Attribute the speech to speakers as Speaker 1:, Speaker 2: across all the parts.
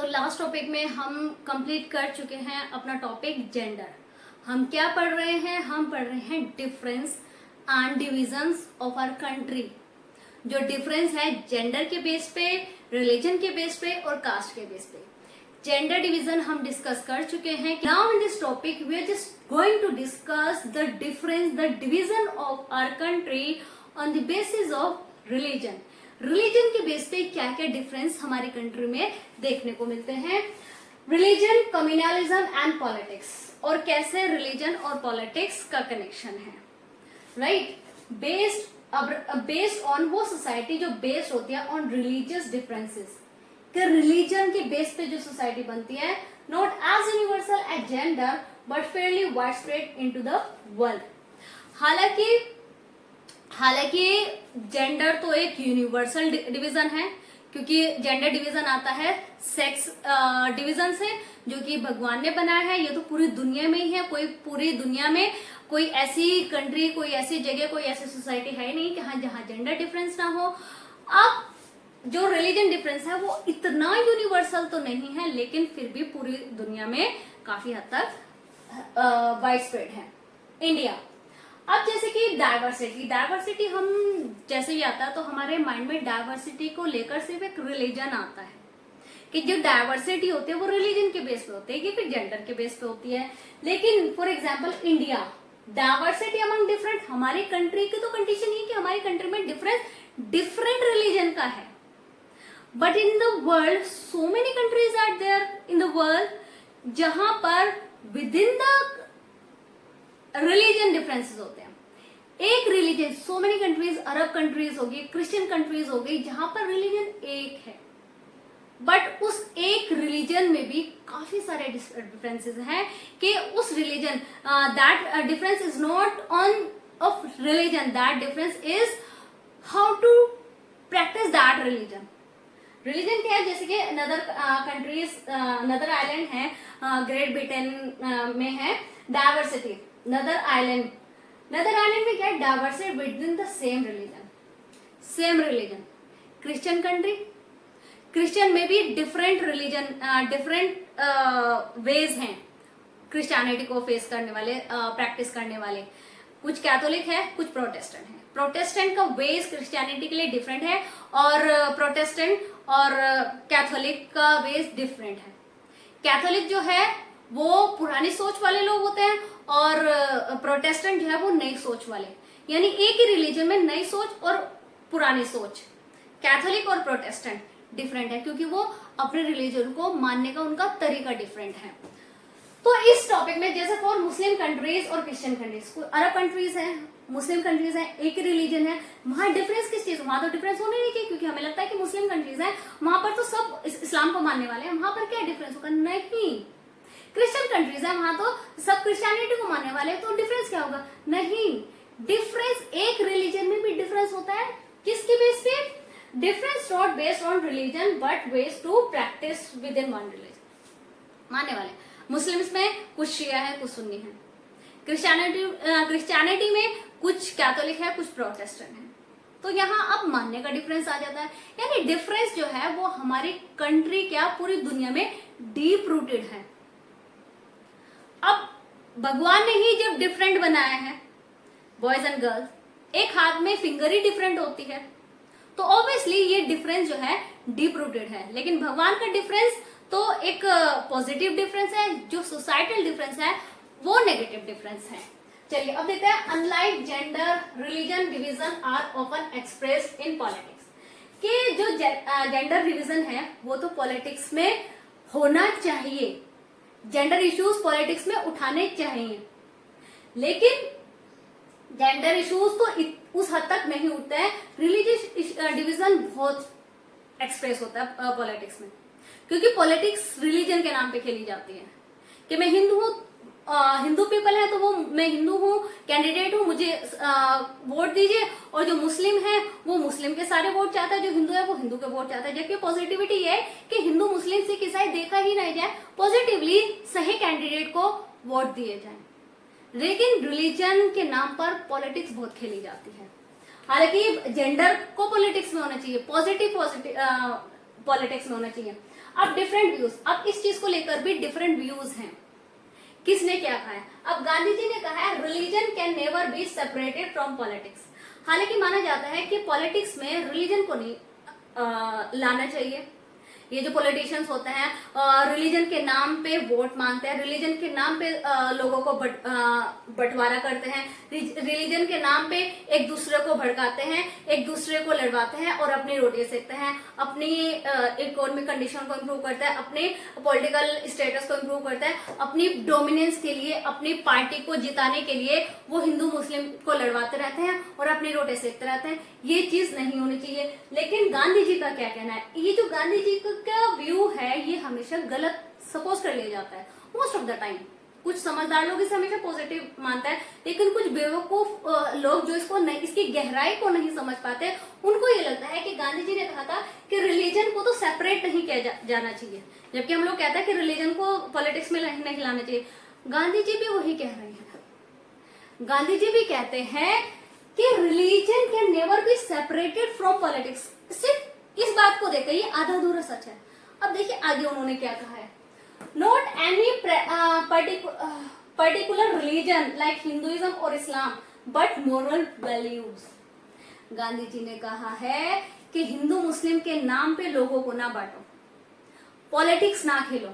Speaker 1: Last topic में हम complete कर चुके हैं अपना टॉपिक जेंडर। हम क्या पढ़ रहे हैं? हम पढ़ रहे हैं difference and divisions of our country. जो डिफरेंस है जेंडर के बेस पे, रिलीजन के बेस पे और कास्ट के बेस पे। जेंडर डिवीजन हम डिस्कस कर चुके हैं। Now in this topic we are just going to discuss the difference, the division of our country on the basis of religion. Religion के बेस पे क्या क्या डिफरेंस हमारी कंट्री में देखने को मिलते हैं। रिलीजन, कम्युनलिज्म एंड पॉलिटिक्स, और कैसे रिलीजन और पॉलिटिक्स का कनेक्शन है, राइट। बेस्ड ऑन वो सोसाइटी जो बेस्ड होती है ऑन रिलीजियस डिफरेंसेस, कि रिलीजन के बेस पे जो सोसाइटी बनती है, not as universal as gender but fairly wide spread into the world. हालांकि जेंडर तो एक यूनिवर्सल डिवीजन है, क्योंकि जेंडर डिवीजन आता है सेक्स डिवीजन से, जो कि भगवान ने बनाया है। ये तो पूरी दुनिया में ही है, कोई पूरी दुनिया में कोई ऐसी कंट्री, कोई ऐसी जगह, कोई ऐसी सोसाइटी है नहीं कि हाँ जहाँ जेंडर डिफरेंस ना हो। अब जो रिलीजन डिफरेंस है वो इतना यूनिवर्सल तो नहीं है, लेकिन फिर भी पूरी दुनिया में काफी हद तक वाइड स्प्रेड है। इंडिया, अब जैसे कि डाइवर्सिटी हम जैसे ही आता है तो हमारे माइंड में डाइवर्सिटी को लेकर सिर्फ एक रिलीजन आता है, कि जो डाइवर्सिटी होती है वो रिलीजन के बेस पे होती है, कि फिर जेंडर के बेस पे होती है। लेकिन for example India, diversity among different, हमारी कंट्री की तो कंडीशन ये कि हमारी कंट्री में डिफरेंट रिलीजन का है। But in the world so many countries are there in the world जहां पर within the religion differences होते हैं। एक religion, so many countries, Arab countries होगी, क्रिश्चियन कंट्रीज हो गई, जहां पर रिलीजन एक है, बट उस एक रिलीजन में भी काफी सारे डिफरेंसेस हैं, कि उस religion that difference is not on of religion, that difference is how to practise that religion. Religion क्या है? जैसे कि नदर कंट्रीज, नदर आइलैंड है, ग्रेट ब्रिटेन में है डाइवर्सिटी। नदर आइलैंड में क्या है? Diversity with in the same religion. Christian country, Christian में भी डिफरेंट रिलीजन, डिफरेंट वेज हैं क्रिश्चियनिटी को फेस करने वाले, प्रैक्टिस करने वाले। कुछ कैथोलिक है, कुछ प्रोटेस्टेंट है। प्रोटेस्टेंट का वेज क्रिश्चियनिटी के लिए डिफरेंट है, और प्रोटेस्टेंट और कैथोलिक का वेज डिफरेंट है। कैथोलिक जो है वो पुरानी सोच वाले लोग होते हैं, और प्रोटेस्टेंट जो है वो नई सोच वाले, यानी एक ही रिलीजन में नई सोच और पुरानी सोच। कैथोलिक और प्रोटेस्टेंट डिफरेंट है, क्योंकि वो अपने रिलीजन को मानने का उनका तरीका डिफरेंट है। तो इस टॉपिक में जैसे फॉर मुस्लिम कंट्रीज और क्रिश्चियन कंट्रीज, अरब कंट्रीज हैं, मुस्लिम कंट्रीज हैं, एक ही रिलीजन है, वहां डिफरेंस किस चीज? वहां तो डिफरेंस होने नहीं चाहिए, क्योंकि हमें लगता है कि मुस्लिम कंट्रीज हैं, वहां पर तो सब इस्लाम को मानने वाले हैं, वहां पर क्या डिफरेंस होगा? नहीं। क्रिश्चियन कंट्रीज है, वहां तो सब क्रिश्चियनिटी को मानने वाले हैं, तो डिफरेंस क्या होगा? नहीं। डिफरेंस एक रिलीजन में भी डिफरेंस होता है, किसके बेस पे? Difference not based on religion but based to practise within one religion. मानने वाले मुस्लिम्स में कुछ शिया है, कुछ सुन्नी है। क्रिश्चियनिटी में कुछ कैथोलिक है, कुछ प्रोटेस्टेंट है। तो यहाँ अब मानने का डिफरेंस आ जाता है, यानी डिफरेंस जो है वो हमारी कंट्री क्या पूरी दुनिया में डीप रूटेड है। अब भगवान ने ही जब डिफरेंट बनाया है बॉयज एंड गर्ल्स, एक हाथ में फिंगर ही डिफरेंट होती है, तो ऑब्वियसली ये डिफरेंस जो है डीप रूटेड है। लेकिन भगवान का डिफरेंस तो एक पॉजिटिव डिफरेंस है, जो सोसाइटल डिफरेंस है वो नेगेटिव डिफरेंस है। चलिए अब देखते हैं, unlike gender, religion division are often expressed in politics, कि जो जेंडर डिवीजन है वो तो पॉलिटिक्स में होना चाहिए, जेंडर इश्यूज पॉलिटिक्स में उठाने चाहिए, लेकिन जेंडर इश्यूज तो उस हद तक नहीं उठते हैं। रिलीजियस डिवीजन बहुत एक्सप्रेस होता है पॉलिटिक्स में, क्योंकि पॉलिटिक्स रिलीजन के नाम पे खेली जाती है, कि मैं हिंदू हूँ, हिंदू पीपल है तो वो मैं हिंदू हूँ, कैंडिडेट हूँ, मुझे वोट दीजिए, और जो मुस्लिम है वो मुस्लिम के सारे वोट चाहता है, जो हिंदू है वो हिंदू के वोट चाहता है। जबकि पॉजिटिविटी ये है कि हिंदू मुस्लिम सिख ईसाई देखा ही नहीं जाए, पॉजिटिवली सही कैंडिडेट को वोट दिए जाए। लेकिन रिलीजन के नाम पर पॉलिटिक्स बहुत खेली जाती है। हालांकि जेंडर को पॉलिटिक्स में होना चाहिए, पॉजिटिव पॉलिटिक्स में होना चाहिए। अब डिफरेंट व्यूज, अब इस चीज को लेकर भी डिफरेंट व्यूज हैं। किसने क्या कहा है? अब गांधी जी ने कहा है religion can never be separated from politics. हालांकि माना जाता है कि पॉलिटिक्स में रिलीजन को नहीं लाना चाहिए। ये जो पॉलिटिशियंस होते हैं रिलीजन के नाम पे वोट मांगते हैं, रिलीजन के नाम पे लोगों को बंटवारा करते हैं, रिलीजन के नाम पे एक दूसरे को भड़काते हैं, एक दूसरे को लड़वाते हैं और अपनी रोटी सेकते हैं, अपनी इकोनॉमिक कंडीशन को इम्प्रूव करता है, अपने पॉलिटिकल स्टेटस को इम्प्रूव करता है, अपनी डोमिनेंस के लिए, अपनी पार्टी को जिताने के लिए वो हिंदू मुस्लिम को लड़वाते रहते हैं और अपनी रोटी सेकते रहते हैं। ये चीज नहीं होनी चाहिए। लेकिन गांधी जी का क्या कहना है? ये जो गांधी जी का व्यू है ये हमेशा गलत सपोज कर लिया जाता है मोस्ट ऑफ द टाइम। कुछ समझदार लोग इसे हमेशा पॉजिटिव मानते हैं, लेकिन कुछ बेवकूफ लोग जो इसको नहीं, इसकी गहराई को नहीं समझ पाते, उनको ये लगता है कि गांधी जी ने कहा था कि रिलीजन को तो सेपरेट नहीं किया जाना चाहिए, जबकि हम लोग कहते हैं कि रिलीजन को पॉलिटिक्स में नहीं लाना चाहिए। गांधी जी भी वही कह रहे हैं। गांधी जी भी कहते हैं कि religion can never be separated from politics. सिर्फ इस बात को देखकर ये आधा अधूरा सच है। अब देखिए आगे उन्होंने क्या कहा है। Not any particular religion like Hinduism और Islam but moral values. Gandhi ji ने कहा है कि हिंदू मुस्लिम के नाम पे लोगों को ना बांटो, पॉलिटिक्स ना खेलो,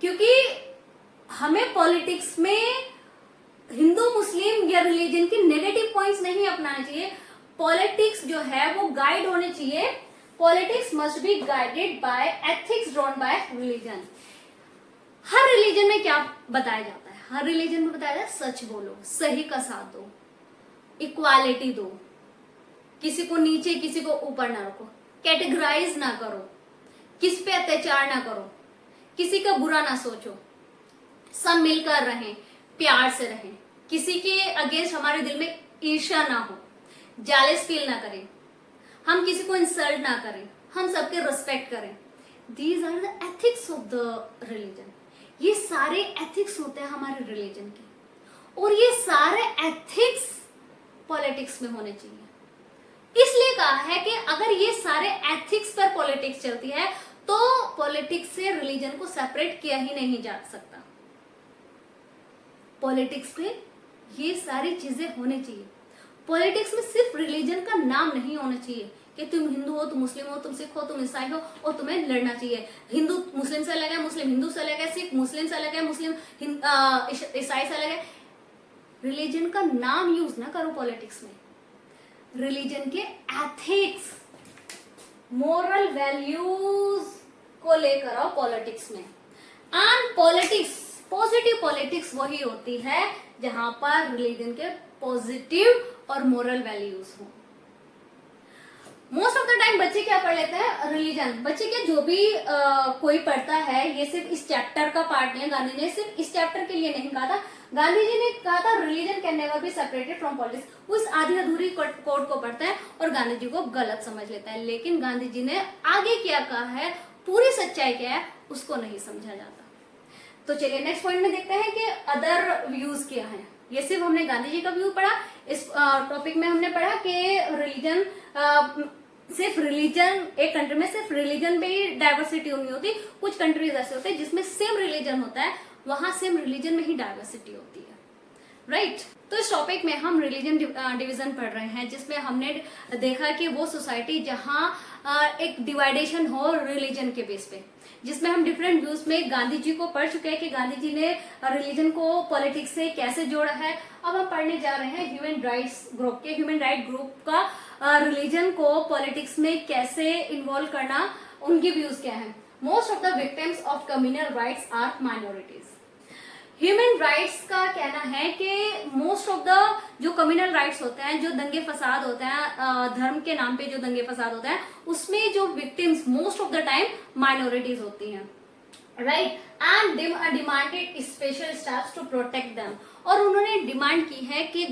Speaker 1: क्योंकि हमें पॉलिटिक्स में हिंदू मुस्लिम या रिलीजन के नेगेटिव पॉइंट्स नहीं अपनाने चाहिए। पॉलिटिक्स जो है वो गाइड होने चाहिए। Politics must be guided by ethics drawn by religion. Her religion में क्या बताया जाता है? हर रिलीजन में बताया जाता है सच बोलो, सही का साथ दो, इक्वालिटी दो, किसी को नीचे किसी को ऊपर ना रखो, कैटेगराइज ना करो, किस पे अत्याचार ना करो, किसी का बुरा ना सोचो, सब मिलकर रहें, प्यार से रहें, किसी के अगेंस्ट हमारे दिल में ईर्ष्या ना हो, जेलस फील ना करें, हम किसी को इंसल्ट ना करें, हम सबके रिस्पेक्ट करें। These are the ethics of the religion. ये सारे एथिक्स होते हैं हमारे रिलीजन के, और ये सारे एथिक्स पॉलिटिक्स में होने चाहिए। इसलिए कहा है कि अगर ये सारे एथिक्स पर पॉलिटिक्स चलती है तो पॉलिटिक्स से रिलीजन को सेपरेट किया ही नहीं जा सकता। पॉलिटिक्स में ये सारी चीजें होनी चाहिए। पॉलिटिक्स में सिर्फ रिलीजन का नाम नहीं होना चाहिए कि तुम हिंदू हो, तुम मुस्लिम हो, तुम सिख हो, तुम ईसाई हो और तुम्हें लड़ना चाहिए। हिंदू मुस्लिम से अलग है, मुस्लिम हिंदू से अलग है, सिख मुस्लिम से अलग है, मुस्लिम ईसाई से अलग है। रिलीजन का नाम यूज ना करो पॉलिटिक्स में। रिलीजन के एथिक्स, मोरल वैल्यूज को लेकर आओ पॉलिटिक्स में। एंड पॉलिटिक्स, पॉजिटिव पॉलिटिक्स वही होती है जहां पर रिलीजन के पॉजिटिव और मोरल वैल्यूज हो। मोस्ट ऑफ द टाइम बच्चे क्या पढ़ लेते हैं? रिलीजन। बच्चे क्या जो भी कोई पढ़ता है, ये सिर्फ इस चैप्टर का पार्ट नहीं है। गांधी ने सिर्फ इस चैप्टर के लिए नहीं कहा था। गांधी जी ने कहा था religion can never be separated from politics. वो इस आधी अधूरी कोट को पढ़ता है और गांधी जी को गलत समझ लेता है। लेकिन गांधी जी ने आगे क्या कहा है, पूरी सच्चाई क्या है, उसको नहीं समझा जाता। तो चलिए नेक्स्ट पॉइंट में देखते हैं कि अदर व्यूज क्या हैं। ये सिर्फ हमने गांधी जी का व्यू पढ़ा। इस टॉपिक में हमने पढ़ा कि रिलीजन, सिर्फ रिलीजन, एक कंट्री में सिर्फ रिलीजन में ही डाइवर्सिटी नहीं होती। कुछ कंट्रीज ऐसे होते हैं जिसमें सेम रिलीजन होता है, वहां सेम रिलीजन में ही डाइवर्सिटी होती है, राइट। तो इस टॉपिक में हम रिलीजन डिवीजन पढ़ रहे हैं, जिसमें हमने देखा कि वो सोसाइटी जहां एक डिवाइडेशन हो रिलीजन के बेस पे, जिसमें हम डिफरेंट व्यूज में गांधी जी को पढ़ चुके हैं कि गांधी जी ने रिलीजन को पॉलिटिक्स से कैसे जोड़ा है। अब हम पढ़ने जा रहे हैं ह्यूमन राइट्स ग्रुप के, ह्यूमन राइट ग्रुप का रिलीजन को पॉलिटिक्स में कैसे इन्वॉल्व करना, उनकी व्यूज क्या है। Most of the victims of communal riots are minorities. Human rights का कहना है कि मोस्ट ऑफ द जो कम्युनल राइट्स होते हैं, जो दंगे फसाद होते हैं, धर्म के नाम पे जो दंगे फसाद होते हैं, उसमें जो victims most of the time minorities होती हैं, right. And demanded special steps to protect them. और उन्होंने डिमांड की है कि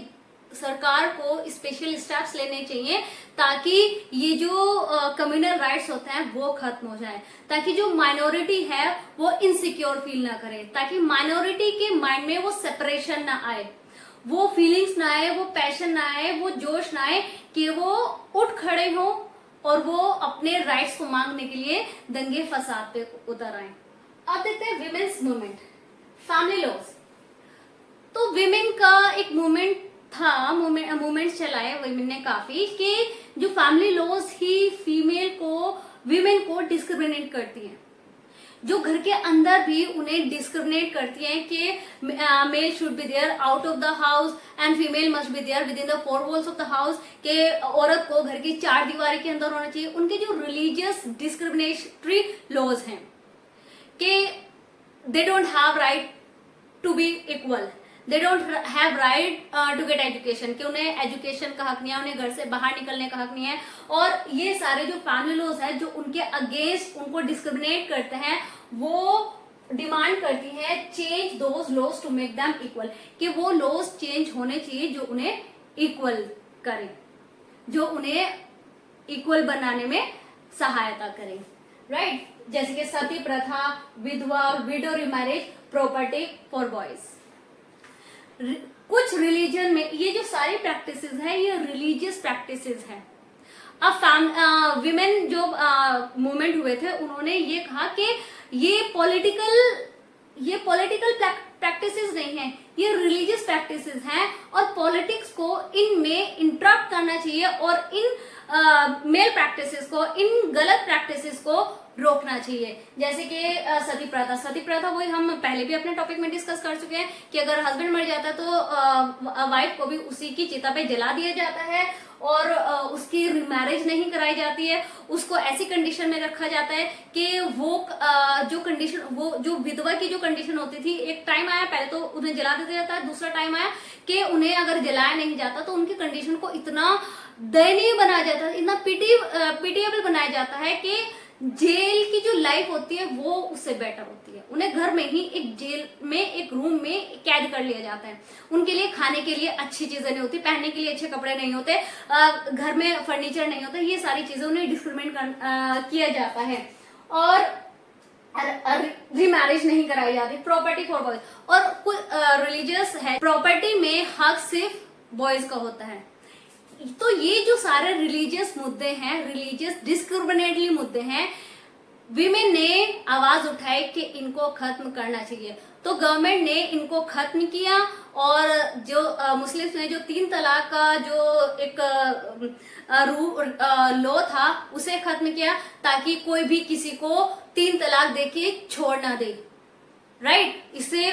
Speaker 1: सरकार को स्पेशल स्टेप्स लेने चाहिए ताकि ये जो कम्युनल राइट्स होते हैं वो खत्म हो जाए, ताकि जो माइनॉरिटी है वो इनसिक्योर फील ना करे, ताकि माइनॉरिटी के माइंड में वो सेपरेशन ना आए, वो फीलिंग्स ना आए, वो पैशन ना आए, वो जोश ना आए कि वो उठ खड़े हो और वो अपने राइट्स को मांगने के लिए दंगे फसाद पे उतर आए। अब देखते हैं विमेन्स मूवमेंट, फैमिली लॉज। तो विमेन का एक मूवमेंट था, मूवमेंट चलाए विमेन ने काफी, कि जो फैमिली लॉज ही फीमेल को, विमेन को डिस्क्रिमिनेट करती हैं, जो घर के अंदर भी उन्हें डिस्क्रिमिनेट करती हैं कि male should be there out of the house and female must be there within the four walls of the house, के औरत को घर की 4 दीवारी के अंदर होना चाहिए। उनके जो रिलीजियस डिस्क्रिमिनेटरी लॉज हैं कि they don't have right to be equal, they don't have right to get education, कि उन्हें एजुकेशन का हक नहीं है, उन्हें घर से बाहर निकलने का हक नहीं है। और ये सारे जो फैमिली लॉज है जो उनके अगेंस्ट उनको डिस्क्रिमिनेट करते हैं, वो डिमांड करती है change those laws to make them equal, कि वो लॉज चेंज होने चाहिए जो उन्हें इक्वल करें, जो उन्हें इक्वल बनाने में सहायता करें, राइट? जैसे कि सती प्रथा, विधवा, window remarriage, property for boys. कुछ रिलीजन में ये जो सारी प्रैक्टिसेस है ये रिलीजियस प्रैक्टिसेस है। अब विमेन जो मूवमेंट हुए थे उन्होंने ये कहा कि ये पॉलिटिकल प्रैक्टिसेस नहीं है, ये रिलीजियस प्रैक्टिसेस हैं और पॉलिटिक्स को इनमें इंटरप्ट करना चाहिए और इन मेल प्रैक्टिसेस को, इन गलत प्रैक्टिसेस को रोकना चाहिए। जैसे कि सती प्रथा वही हम पहले भी अपने टॉपिक में डिस्कस कर चुके हैं कि अगर हस्बैंड मर जाता है तो वाइफ को भी उसी की चिता पे जला दिया जाता है और उसकी रिमैरिज नहीं कराई जाती है, उसको ऐसी कंडीशन में रखा जाता है कि वो जो कंडीशन, वो जो विधवा की जो कंडीशन होती थी, एक टाइम आया पहले तो उन्हें जला दिया जाता है, दूसरा टाइम आया कि उन्हें अगर जलाया नहीं जाता तो उनकी कंडीशन को इतना दयनीय बनाया जाता है, इतना पिटिएबल बनाया जाता है कि जेल की जो लाइफ होती है वो उससे बेटर होती है। उन्हें घर में ही एक जेल में, एक रूम में कैद कर लिया जाता है। उनके लिए खाने के लिए अच्छी चीजें नहीं होती, पहनने के लिए अच्छे कपड़े नहीं होते, घर में फर्नीचर नहीं होता, ये सारी चीजें उन्हें डिस्क्रिमिनेट किया जाता है और रीमैरिज नहीं कराई जाती। प्रॉपर्टी फॉर बॉयज, और कुछ रिलीजियस है प्रॉपर्टी में हक सिर्फ बॉयज का होता है। तो ये जो सारे रिलीजियस मुद्दे हैं, रिलीजियस डिस्क्रिमिनेटरी मुद्दे हैं, विमेन ने आवाज उठाई कि इनको खत्म करना चाहिए। तो गवर्नमेंट ने इनको खत्म किया और जो मुस्लिम्स ने जो 3 तलाक का जो एक लॉ था उसे खत्म किया ताकि कोई भी किसी को 3 तलाक देके छोड़ ना दे, राइट? इससे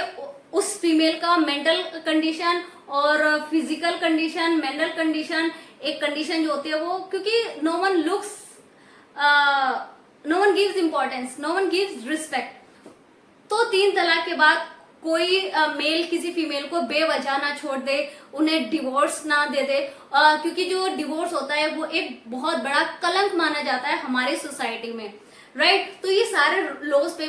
Speaker 1: उस फीमेल का मेंटल कंडीशन और फिजिकल कंडीशन, मेंटल कंडीशन, एक कंडीशन जो होती है वो, क्योंकि no one gives importance, no one gives respect. तो 3 तलाक के बाद कोई मेल किसी फीमेल को बेवजह ना छोड़ दे, उन्हें डिवोर्स ना दे दे, क्योंकि जो डिवोर्स होता है वो एक बहुत बड़ा कलंक माना जाता है हमारी सोसाइटी में, राइट? तो ये सारे लॉज पे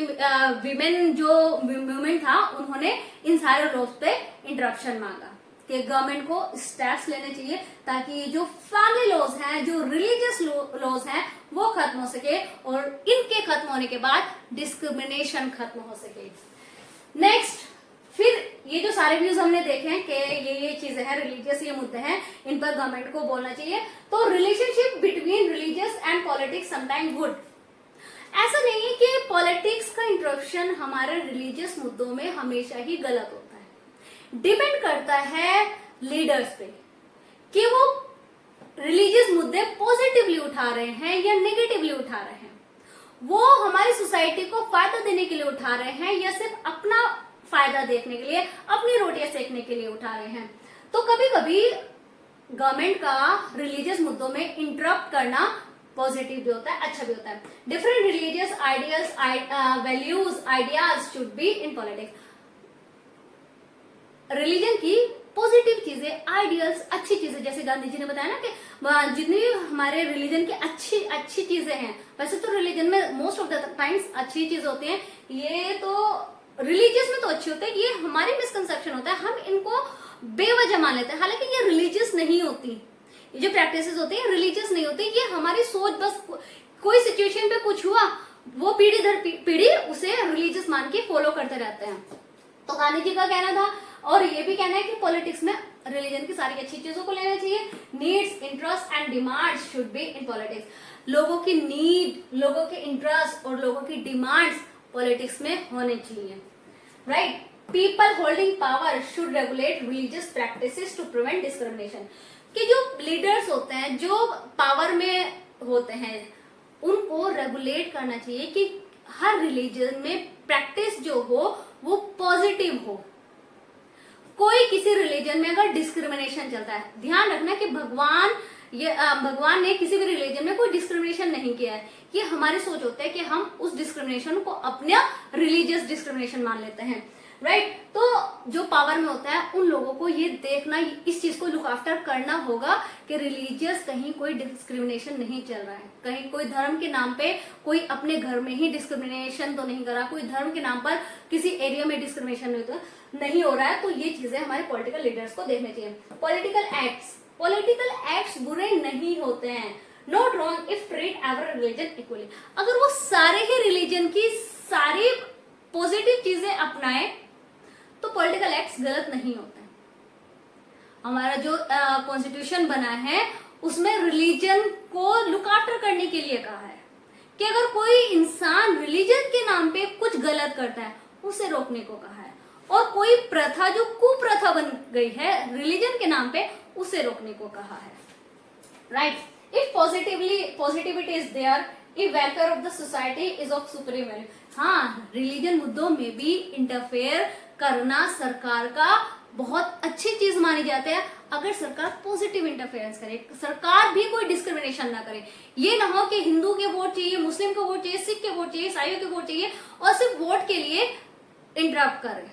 Speaker 1: विमेन जो मूवमेंट था उन्होंने इन सारे लॉज पे इंटरप्शन मांगा कि गवर्नमेंट को स्टेप्स लेने चाहिए ताकि जो फैमिली लॉज हैं, जो रिलीजियस लॉज हैं वो खत्म हो सके और इनके खत्म होने के बाद डिस्क्रिमिनेशन खत्म हो सके। नेक्स्ट, फिर ये जो सारे व्यूज हमने देखे हैं कि ये चीजें हैं, रिलीजियस ये मुद्दे हैं, इन पर गवर्नमेंट को बोलना चाहिए। तो relationship between religious and politics sometime good. ऐसा नहीं है कि पॉलिटिक्स का इंटरप्शन हमारे रिलीजियस मुद्दों में हमेशा ही गलत होता है। डिपेंड करता है लीडर्स पे कि वो रिलीजियस मुद्दे पॉजिटिवली उठा रहे हैं या नेगेटिवली उठा रहे हैं, वो हमारी सोसाइटी को फायदा देने के लिए उठा रहे हैं या सिर्फ अपना फायदा देखने के लिए, अपनी रोटियां सेकने के लिए उठा रहे हैं। तो कभी कभी गवर्नमेंट का रिलीजियस मुद्दों में इंटरप्ट करना पॉजिटिव भी होता है, अच्छा भी होता है। Different religious ideas, values, ideas should be in politics. Religion की पॉजिटिव चीजें, आइडियल्स, अच्छी चीजें, जैसे गांधी जी ने बताया ना कि जितनी हमारे रिलीजन की अच्छी चीजें हैं, वैसे तो रिलीजन में मोस्ट ऑफ द टाइम्स अच्छी चीजें होती हैं, ये तो रिलीजियस में तो अच्छी होती है, ये हमारी मिसकंसेप्शन होता है, हम इनको बेवजह मान लेते हैं, हालांकि ये रिलीजियस नहीं होती। ये जो प्रैक्टिसेस होती है रिलीजियस नहीं होती, ये हमारी सोच, बस कोई सिचुएशन पे कुछ हुआ वो पीढ़ी दर पीढ़ी उसे रिलीजियस मान के फॉलो करते रहते हैं। तो गांधी जी का कहना था और ये भी कहना है कि पॉलिटिक्स में रिलीजन की सारी अच्छी चीजों को लेना चाहिए। Needs, interest and demands should be in politics. लोगों की नीड, लोगों के इंटरेस्ट और लोगों की डिमांड्स पॉलिटिक्स में होने चाहिए, right. People holding power should regulate religious practices to prevent discrimination. कि जो लीडर्स होते हैं, जो पावर में होते हैं, उनको रेगुलेट करना चाहिए कि हर रिलीजन में प्रैक्टिस जो हो वो पॉजिटिव हो। कोई किसी रिलीजन में अगर डिस्क्रिमिनेशन चलता है, ध्यान रखना कि भगवान ने किसी भी रिलीजन में कोई डिस्क्रिमिनेशन नहीं किया है। ये हमारी सोच होता है कि हम उस डिस्क्रिमिनेशन को अपना रिलीजियस डिस्क्रिमिनेशन मान लेते हैं, राइट। तो जो पावर में होता है उन लोगों को ये देखना, इस चीज को लुक आफ्टर करना होगा कि रिलीजियस कहीं कोई डिस्क्रिमिनेशन नहीं चल रहा है, कहीं कोई धर्म के नाम पे कोई अपने घर में ही डिस्क्रिमिनेशन तो नहीं कर रहा, कोई धर्म के नाम पर किसी एरिया में डिस्क्रिमिनेशन नहीं हो रहा है। तो ये चीजें हमारे पॉलिटिकल लीडर्स को देखने चाहिए। पॉलिटिकल एक्ट्स बुरे नहीं होते हैं, not wrong if treat every religion equally. अगर वो सारे ही रिलीजन की सारी पॉजिटिव चीजें अपनाए तो पॉलिटिकल एक्ट्स गलत नहीं होते हैं। हमारा जो कॉन्स्टिट्यूशन बना है उसमें रिलीजन को लुक आफ्टर करने के लिए कहा है कि अगर कोई इंसान रिलीजन के नाम पे कुछ गलत करता है उसे रोकने को कहा है, और कोई प्रथा जो कुप्रथा बन गई है रिलीजन के नाम पे उसे रोकने को कहा है, right. If positivity is there, if welfare of the society is of supreme value. हाँ, रिलीजन मुद्दों में भी इंटरफेयर करना सरकार का बहुत अच्छी चीज मानी जाती है अगर सरकार पॉजिटिव इंटरफेरेंस करे, सरकार भी कोई डिस्क्रिमिनेशन ना करे। ये ना हो कि हिंदू के वोट चाहिए, मुस्लिम के वोट चाहिए, सिख के वोट चाहिए, ईसाइयों के वोट चाहिए और सिर्फ वोट के लिए इंटरप्ट करे,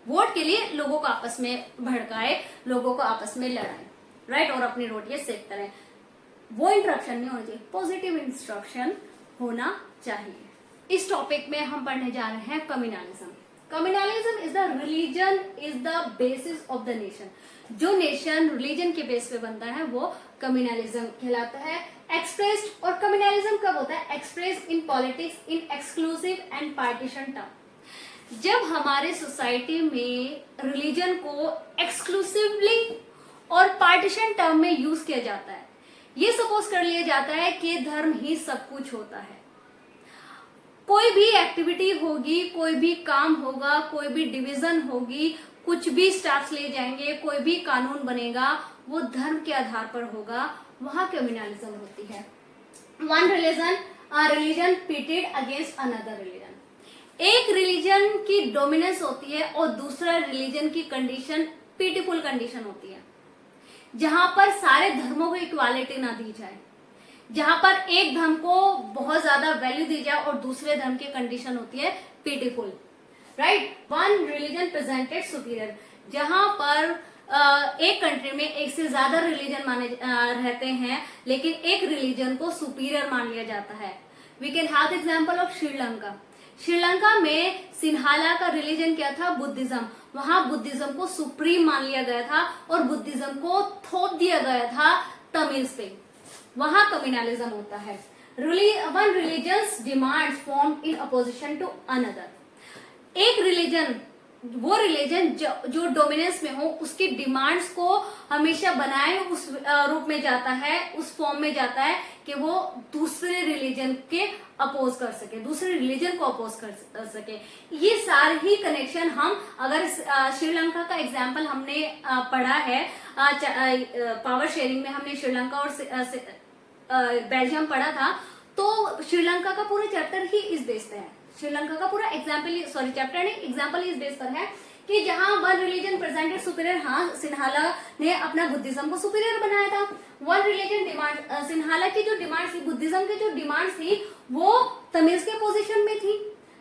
Speaker 1: वोट के लिए लोगों को आपस में भड़काए, लोगों को आपस में लड़ाए, राइट, और अपनी रोटियां सेकते रहे। वो इंटरप्शन नहीं होना चाहिए, पॉजिटिव इंस्ट्रक्शन होना चाहिए। इस टॉपिक में हम पढ़ने जा रहे हैं communalism. Communalism is the religion is the basis of the nation. जो नेशन रिलीजन के बेस पे बनता है वो कम्युनलिज्म कहलाता है। एक्सप्रेस्ड, और कम्युनलिज्म कब होता है? Expressed in politics in exclusive and partition term. जब हमारे सोसाइटी में रिलीजन को एक्सक्लूसिवली और पार्टीशन टर्म में यूज किया जाता है, ये सपोज कर लिया जाता है कि धर्म ही सब कुछ होता है। कोई भी एक्टिविटी होगी, कोई भी काम होगा, कोई भी डिवीजन होगी, कुछ भी स्टेप्स ले जाएंगे, कोई भी कानून बनेगा, वो धर्म के आधार पर होगा, वहां कम्युनलिज्म होती है। One religion pitted against another religion. एक रिलीजन की डोमिनेंस होती है और दूसरा रिलीजन की कंडीशन पीटीफुल कंडीशन होती है, जहां पर सारे धर्मों को इक्वालिटी ना दी जाए, जहां पर एक धर्म को बहुत ज्यादा वैल्यू दी जाए और दूसरे धर्म की कंडीशन होती है pitiful, right. One religion presented superior, जहां पर एक कंट्री में एक से ज्यादा रिलीजन माने रहते हैं लेकिन एक रिलीजन को सुपीरियर मान लिया जाता है। We can have the example of Sri Lanka. Sri Lanka में सिन्हाला का रिलीजन क्या था? बुद्धिज्म। वहां बुद्धिज्म को सुप्रीम मान लिया गया था और बुद्धिज्म को थोप दिया गया था तमिल्स पे। वहां कम्युनलिज्म होता है। One religions demands form in opposition to another. एक रिलीजन, वो रिलीजन जो डोमिनेंस में हो, उसकी डिमांड्स को हमेशा बनाए उस रूप में जाता है, उस फॉर्म में जाता है कि वो दूसरे रिलीजन के अपोज कर सके, दूसरे रिलीजन को अपोज कर सके। ये सारे ही कनेक्शन हम अगर श्रीलंका का एग्जाम्पल हमने पढ़ा है, पावर शेयरिंग में हमने श्रीलंका और बेल्जियम पढ़ा था, तो श्रीलंका का पूरा चैप्टर ही इस बेस पे है। श्रीलंका का पूरा चैप्टर नहीं, एग्जाम्पल इस बेस पर है कि जहां वन रिलीजन प्रेजेंटेड सुपीरियर, हाँ सिन्हाला ने अपना बुद्धिज्म को सुपीरियर बनाया था। वन रिलीजन डिमांड, सिन्हाला की जो डिमांड थी, बुद्धिज्म की जो डिमांड थी, वो तमिल्स के पोजीशन में थी,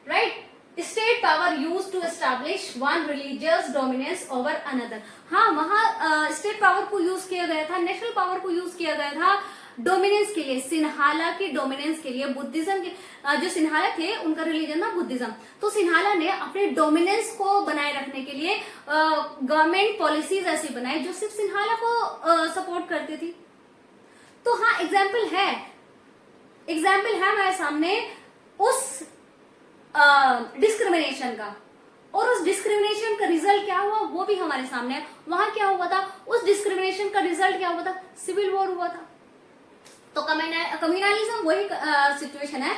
Speaker 1: right. State power use to establish one religious dominance over another. हाँ, वहां स्टेट पावर को यूज किया गया था, नेशनल पावर को यूज किया गया था डोमिनेंस के लिए, सिन्हाला की डोमिनेंस के लिए। बुद्धिज्म के जो सिन्हाला थे उनका रिलीजन था बुद्धिज्म, तो सिन्हाला ने अपने डोमिनेंस को बनाए रखने के लिए गवर्नमेंट पॉलिसीज ऐसी बनाई जो सिर्फ सिन्हाला को सपोर्ट करती थी। तो हाँ, एग्जाम्पल है हमारे सामने उस डिस्क्रिमिनेशन का, और उस डिस्क्रिमिनेशन का रिजल्ट क्या हुआ वो भी हमारे सामने है। वहां क्या हुआ था? उस डिस्क्रिमिनेशन का रिजल्ट क्या हुआ था? सिविल वॉर हुआ था। तो कम्युनलिज्म वही सिचुएशन है,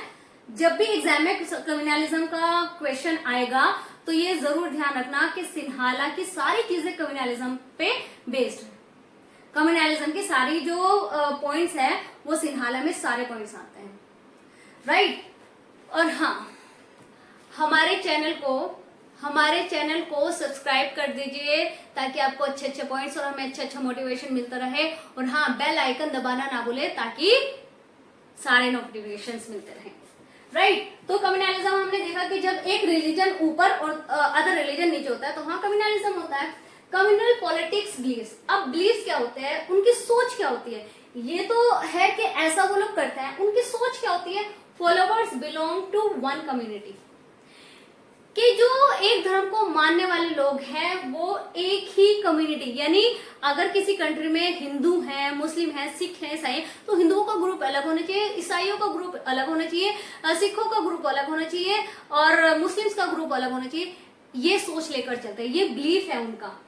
Speaker 1: जब भी एग्जाम में कम्युनलिज्म का क्वेश्चन आएगा तो ये जरूर ध्यान रखना कि सिन्हाला की सारी चीजें कम्युनलिज्म पे बेस्ड है। कम्युनलिज्म की सारी जो पॉइंट्स है वो सिन्हाला में सारे पॉइंट्स आते हैं, राइट। और हाँ, हमारे चैनल को सब्सक्राइब कर दीजिए ताकि आपको अच्छे अच्छे पॉइंट्स और हमें अच्छा मोटिवेशन मिलता रहे। और हाँ, बेल आइकन दबाना ना भूले ताकि सारे नोटिफिकेशंस मिलते रहें, राइट। तो कम्युनलिज्म हमने देखा कि जब एक रिलीजन ऊपर और अदर रिलीजन नीचे होता है तो हाँ कम्युनलिज्म होता है। कम्युनल पॉलिटिक्स बिलीव्स, अब बिलीव्स क्या होते हैं, उनकी सोच क्या होती है, ये तो है कि ऐसा वो लोग करते हैं, उनकी सोच क्या होती है। Followers belong to one community, कि जो एक धर्म को मानने वाले लोग हैं वो एक ही कम्युनिटी, यानी अगर किसी कंट्री में हिंदू हैं, मुस्लिम हैं, सिख हैं, ईसाई हैं, तो हिंदुओं का ग्रुप अलग होना चाहिए, ईसाइयों का ग्रुप अलग होना चाहिए, सिखों का ग्रुप अलग होना चाहिए और मुस्लिम्स का ग्रुप अलग होना चाहिए। ये सोच लेकर चलते हैं, ये बिलीफ है उनका।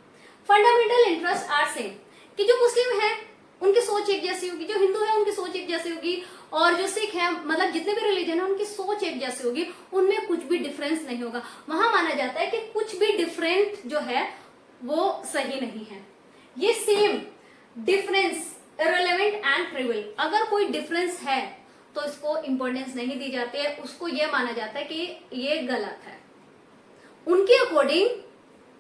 Speaker 1: फंडामेंटल इंटरेस्ट आर सेम, कि जो मुस्लिम है उनकी सोच एक जैसी होगी, जो हिंदू है उनकी सोच एक जैसी होगी, और जो सिख है, मतलब जितने भी रिलीजन है उनकी सोच एक जैसी होगी, उनमें कुछ भी डिफरेंस नहीं होगा। वहां माना जाता है कि कुछ भी डिफरेंट जो है वो सही नहीं है। ये same difference irrelevant and trivial, अगर कोई डिफरेंस है तो इसको इंपॉर्टेंस नहीं दी जाती है, उसको ये माना जाता है कि ये गलत है। उनके अकॉर्डिंग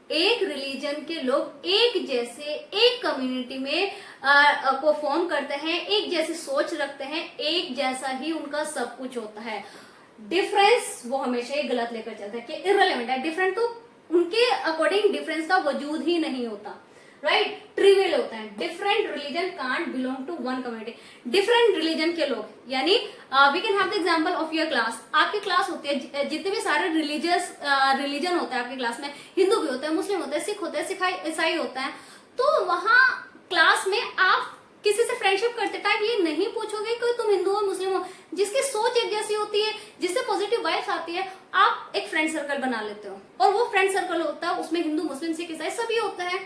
Speaker 1: एक रिलीजन के लोग एक जैसे एक कम्युनिटी में को फॉर्म करते हैं, एक जैसी सोच रखते हैं, एक जैसा ही उनका सब कुछ होता है। डिफरेंस वो हमेशा ही गलत लेकर चलते हैं कि इररिलेवेंट है, डिफरेंट, तो उनके अकॉर्डिंग डिफरेंस का वजूद ही नहीं होता, राइट। ट्रिवियल होता है, different religion can't belong to one community. Different religion के लोग, यानी we can have the example of your class, आपकी क्लास होती है, जितने भी सारे रिलीजन होते हैं आपकी क्लास में, हिंदू भी होते हैं, मुस्लिम होते हैं, सिख होते हैं, ईसाई होते हैं, तो वहां क्लास में आप किसी से फ्रेंडशिप करते टाइम ये नहीं पूछोगे कि तुम हिंदू हो मुस्लिम हो, जिसकी सोच एक जैसी होती है, जिससे पॉजिटिव वाइब्स आती है, आप एक फ्रेंड सर्कल बना लेते हो, और वो फ्रेंड सर्कल होता है उसमें हिंदू मुस्लिम सिख ईसाई सभी होते हैं,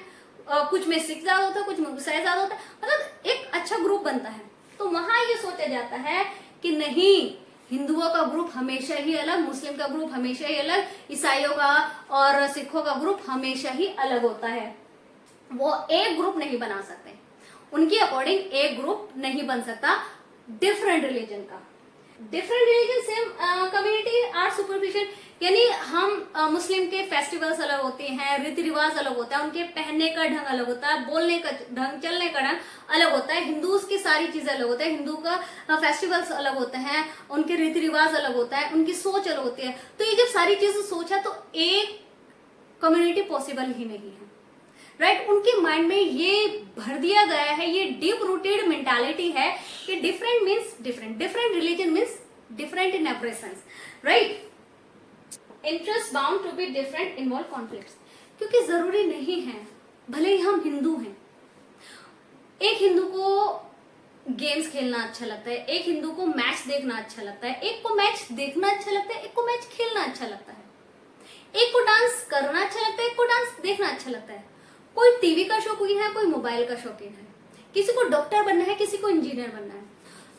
Speaker 1: कुछ में सिख ज्यादा होता है, कुछ में ईसाई ज्यादा होता है, मतलब एक अच्छा ग्रुप बनता है। तो वहां ये सोचा जाता है कि नहीं, हिंदुओं का ग्रुप हमेशा ही अलग, मुस्लिम का ग्रुप हमेशा ही अलग, ईसाइयों का और सिखों का ग्रुप हमेशा ही अलग होता है। वो एक ग्रुप नहीं बना सकते, उनके अकॉर्डिंग एक ग्रुप नहीं बन सकता डिफरेंट रिलीजन का। Different religion same community are superficial, यानी हम मुस्लिम के फेस्टिवल्स अलग होते हैं, रीति रिवाज अलग होता है, उनके पहनने का ढंग अलग होता है, बोलने का ढंग, चलने का ढंग अलग होता है, हिंदूज की सारी चीजें अलग होता है, हिंदू का फेस्टिवल्स अलग होते हैं, उनके रीति रिवाज अलग होता है, उनकी सोच अलग होती है। तो ये जब सारी चीजें सोचा तो एक कम्युनिटी पॉसिबल ही नहीं है, राइट। उनके माइंड में ये भर दिया गया है, ये डीप रूटेड मेंटालिटी है कि different means different, different religion means different in every sense, right. Interest bound to be different involve conflicts, क्योंकि जरूरी नहीं है, भले ही हम हिंदू हैं, एक हिंदू को गेम्स खेलना अच्छा लगता है, एक हिंदू को मैच देखना अच्छा लगता है, एक को मैच देखना अच्छा लगता है, एक को मैच खेलना अच्छा लगता है, एक को डांस करना अच्छा लगता है, एक को डांस देखना अच्छा लगता है, कोई टीवी का शौकीन है, कोई मोबाइल का शौकीन है, किसी को डॉक्टर बनना है, किसी को इंजीनियर बनना है।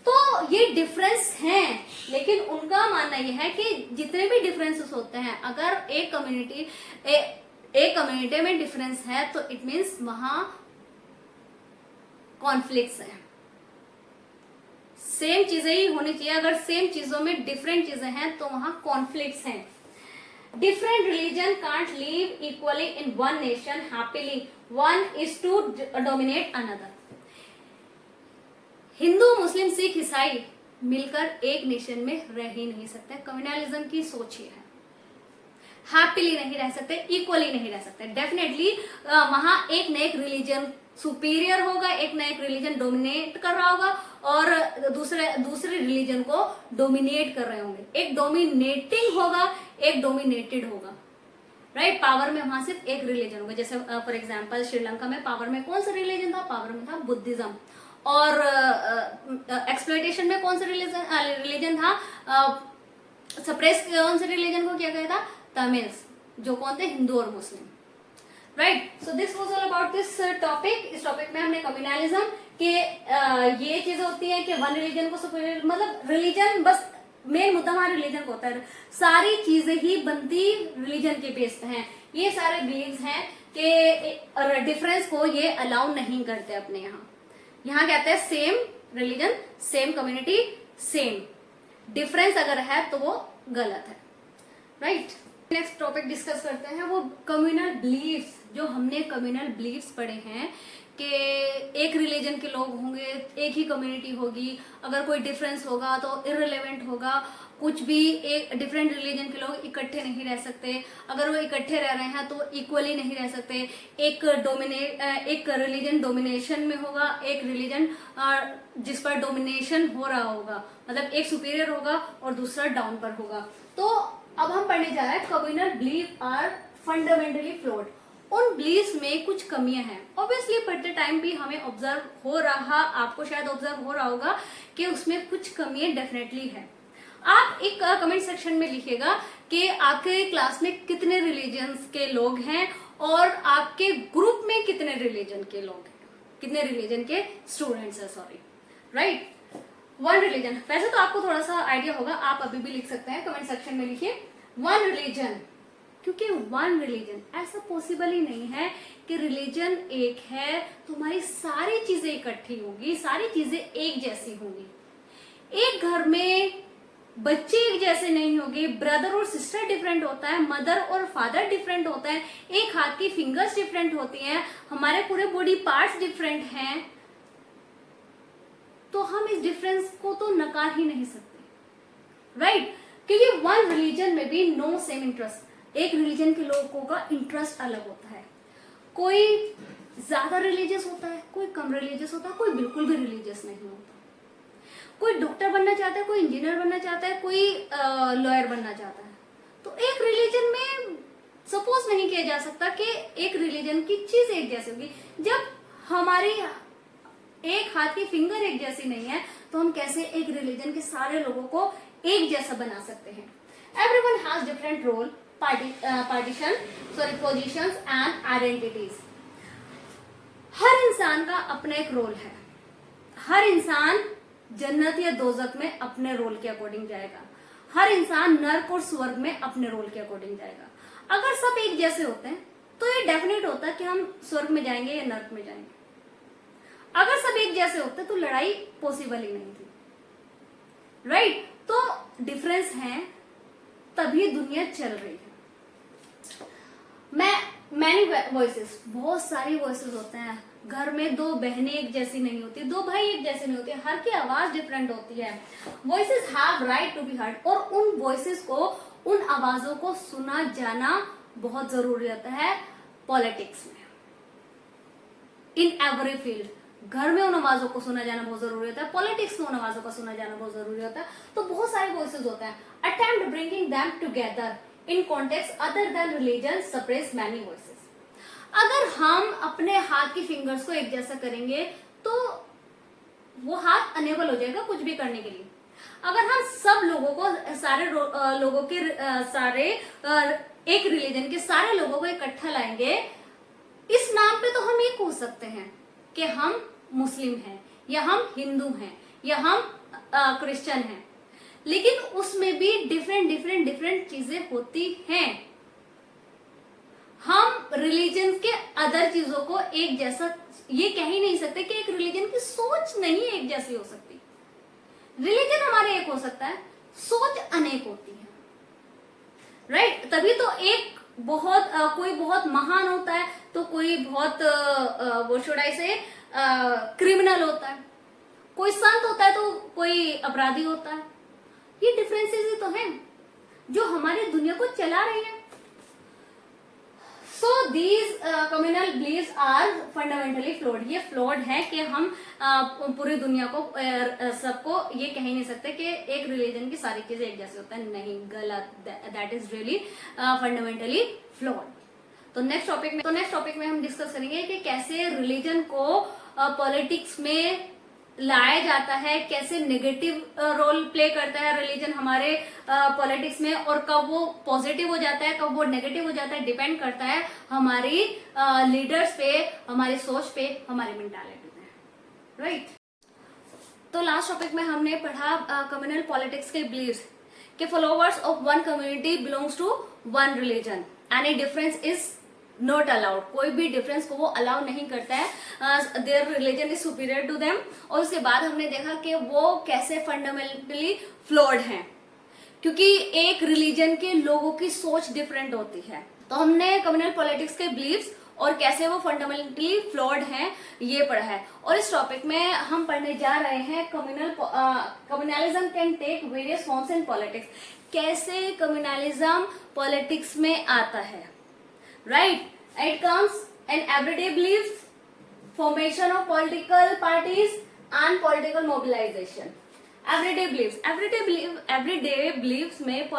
Speaker 1: तो ये डिफरेंस हैं, लेकिन उनका मानना यह है कि जितने भी डिफरेंसेस होते हैं, अगर एक कम्युनिटी में डिफरेंस है तो इट मीन्स वहां कॉन्फ्लिक्ट्स है। सेम चीजें ही होनी चाहिए, अगर सेम चीजों में डिफरेंट चीजें हैं तो वहां कॉन्फ्लिक्ट्स हैं। Different religion can't live equally in one nation happily. One is to dominate another. Hindu मुस्लिम सिख ईसाई मिलकर एक नेशन में रह ही नहीं सकते, कम्युनलिज्म की सोच ही है। हैप्पीली नहीं रह सकते, इक्वली नहीं रह सकते, डेफिनेटली वहां एक न एक रिलीजन सुपीरियर होगा, एक न एक रिलीजन डोमिनेट कर रहा होगा और दूसरे रिलीजन को डोमिनेट कर रहे होंगे। एक डोमिनेटिंग होगा, एक डोमिनेटेड होगा, राइट। पावर में वहां सिर्फ एक रिलीजन होगा, जैसे फॉर एग्जांपल श्रीलंका में पावर में कौन सा रिलीजन था, पावर में था बुद्धिज्म, और एक्सप्लॉयटेशन में कौन सा रिलीजन था, सप्रेस कौन से रिलीजन को किया गया था, तमिल्स, जो कौन थे, हिंदू और Muslim, right. So this was all about this topic. इस टॉपिक में हमने कम्युनलिज्म के ये चीजें होती है कि वन रिलीजन को सुपीरियर, मतलब रिलीजन बस मेन मुद्दा हमारे रिलीजन को होता है, सारी चीजें ही बनती रिलीजन के बेस पे हैं। ये सारे बिलीव्स हैं कि डिफरेंस को ये अलाउ नहीं करते अपने यहाँ कहते हैं same religion same community same, difference अगर है तो वो गलत है, राइट। नेक्स्ट टॉपिक डिस्कस करते हैं वो कम्युनल बिलीव्स। जो हमने कम्युनल बिलीव्स पढ़े हैं कि एक रिलीजन के लोग होंगे, एक ही कम्युनिटी होगी, अगर कोई डिफरेंस होगा तो इररिलेवेंट होगा, कुछ भी एक डिफरेंट रिलीजन के लोग इकट्ठे नहीं रह सकते, अगर वो इकट्ठे रह रहे हैं तो इक्वली नहीं रह सकते, एक रिलीजन डोमिनेशन में होगा, एक रिलीजन जिस पर डोमिनेशन हो रहा होगा, मतलब एक सुपीरियर होगा और दूसरा डाउन पर होगा। तो अब हम पढ़ने जा रहे हैं communal belief are fundamentally flawed. उन बिलीफ्स में कुछ कमियां हैं, ऑब्वियसली पढ़ते टाइम भी हमें ऑब्जर्व हो रहा, आपको शायद ऑब्जर्व हो रहा होगा कि उसमें कुछ कमियां डेफिनेटली है। आप एक कमेंट सेक्शन में लिखिएगा कि आपके क्लास में कितने रिलीजन्स के लोग हैं और आपके ग्रुप में कितने रिलीजन के लोग हैं, कितने रिलीजन के स्टूडेंट्स हैं, सॉरी, राइट। वन रिलीजन, वैसे तो आपको थोड़ा सा आइडिया होगा, आप अभी भी लिख सकते हैं, कमेंट सेक्शन में लिखिए वन रिलीजन, क्योंकि वन रिलीजन ऐसा पॉसिबल ही नहीं है कि रिलीजन एक है तो हमारी सारी चीजें इकट्ठी होगी, सारी चीजें एक जैसी होंगी। एक घर में बच्चे एक जैसे नहीं होंगे, ब्रदर और सिस्टर डिफरेंट होता है, मदर और फादर डिफरेंट होता है, एक हाथ की फिंगर्स डिफरेंट होती हैं, हमारे पूरे बॉडी पार्ट्स डिफरेंट हैं, तो हम इस डिफरेंस को तो नकार ही नहीं सकते, राइट। क्योंकि वन रिलीजन में भी नो सेम इंटरेस्ट, एक रिलीजन के लोगों का इंटरेस्ट अलग होता है, कोई ज्यादा रिलीजियस होता है, कोई कम रिलीजियस होता है, कोई बिल्कुल भी रिलीजियस नहीं होता, कोई डॉक्टर बनना चाहता है, कोई इंजीनियर बनना चाहता है, कोई लॉयर बनना चाहता है। तो एक रिलीजन में सपोज नहीं किया जा सकता कि एक रिलीजन की चीज एक जैसी होगी। जब हमारी एक हाथ की फिंगर एक जैसी नहीं है तो हम कैसे एक रिलीजन के सारे लोगों को एक जैसा बना सकते हैं। Everyone has different role, positions and identities. हर इंसान का अपना एक रोल है, हर इंसान जन्नत या दोजख में अपने रोल के अकॉर्डिंग जाएगा, हर इंसान नर्क और स्वर्ग में अपने रोल के अकॉर्डिंग जाएगा। अगर सब एक जैसे होते हैं तो ये डेफिनेट होता है कि हम स्वर्ग में जाएंगे या नर्क में जाएंगे। अगर सब एक जैसे होते तो लड़ाई पॉसिबल ही नहीं थी, राइट। तो डिफरेंस है तभी दुनिया चल रही है। मैनी वॉइसेस, बहुत सारी वॉइसेस होते हैं। घर में दो बहनें एक जैसी नहीं होती, दो भाई एक जैसे नहीं होते, हर की आवाज डिफरेंट होती है। Voices have right to be heard, और उन वॉइसेस को, उन आवाजों को सुना जाना बहुत जरूरी होता है पॉलिटिक्स में, इन एवरी फील्ड। घर में उन आवाजों को सुना जाना बहुत जरूरी होता है, पॉलिटिक्स में उन आवाजों का सुना जाना बहुत जरूरी होता है। तो बहुत सारे वॉइसेस होते हैं। Attempt bringing them together in context other than religion suppress many voices. अगर हम अपने हाथ की फिंगर्स को एक जैसा करेंगे तो वो हाथ अनेबल हो जाएगा कुछ भी करने के लिए। अगर हम सब लोगों को, सारे लोगों के सारे एक रिलीजन के सारे लोगों को इकट्ठा लाएंगे, इस नाम पे तो हम एक हो सकते हैं कि हम मुस्लिम हैं या हम हिंदू हैं या हम क्रिश्चियन हैं, लेकिन उसमें भी डिफरेंट चीजें होती हैं। हम रिलीजन के अदर चीजों को एक जैसा ये कह ही नहीं सकते कि एक रिलीजन की सोच नहीं एक जैसी हो सकती। रिलीजन हमारे एक हो सकता है, सोच अनेक होती है, राइट। तभी तो एक बहुत कोई बहुत महान होता है तो कोई बहुत वो शुडाई से क्रिमिनल होता है, कोई संत होता है तो कोई अपराधी होता है। ये डिफरेंसेस ही तो हैं जो हमारी दुनिया को चला रही है। So these communal believes are fundamentally flawed. ये फ्लॉड है कि हम पूरी दुनिया को सबको ये कह ही नहीं सकते कि एक रिलीजन की सारी चीजें एक जैसे होता है, नहीं, गलत। That is really fundamentally flawed. तो नेक्स्ट टॉपिक में हम डिस्कस करेंगे कि कैसे रिलीजन को पॉलिटिक्स में लाया जाता है, कैसे नेगेटिव रोल प्ले करता है रिलीजन हमारे पॉलिटिक्स में, और कब वो पॉजिटिव हो जाता है, कब वो नेगेटिव हो जाता है, डिपेंड करता है हमारी लीडर्स पे, हमारी सोच पे, हमारी मेंटालिटी पे, राइट। तो लास्ट टॉपिक में हमने पढ़ा कम्युनल पॉलिटिक्स के बिलीव्स कि followers of one community belongs to one religion, any difference is not allowed, कोई भी डिफरेंस को वो अलाउ नहीं करता है, their religion is superior to them. और उसके बाद हमने देखा कि वो कैसे फंडामेंटली फ्लॉड हैं, क्योंकि एक रिलीजन के लोगों की सोच डिफरेंट होती है। तो हमने कम्युनल पॉलिटिक्स के बिलीव्स और कैसे वो फंडामेंटली फ्लॉड हैं ये पढ़ा है। और इस टॉपिक में हम पढ़ने जा रहे हैं communalism can take various forms in politics, कैसे कम्युनलिज्म पॉलिटिक्स में आता है, right? It comes in everyday beliefs, formation of political parties and political mobilization. Everyday beliefs में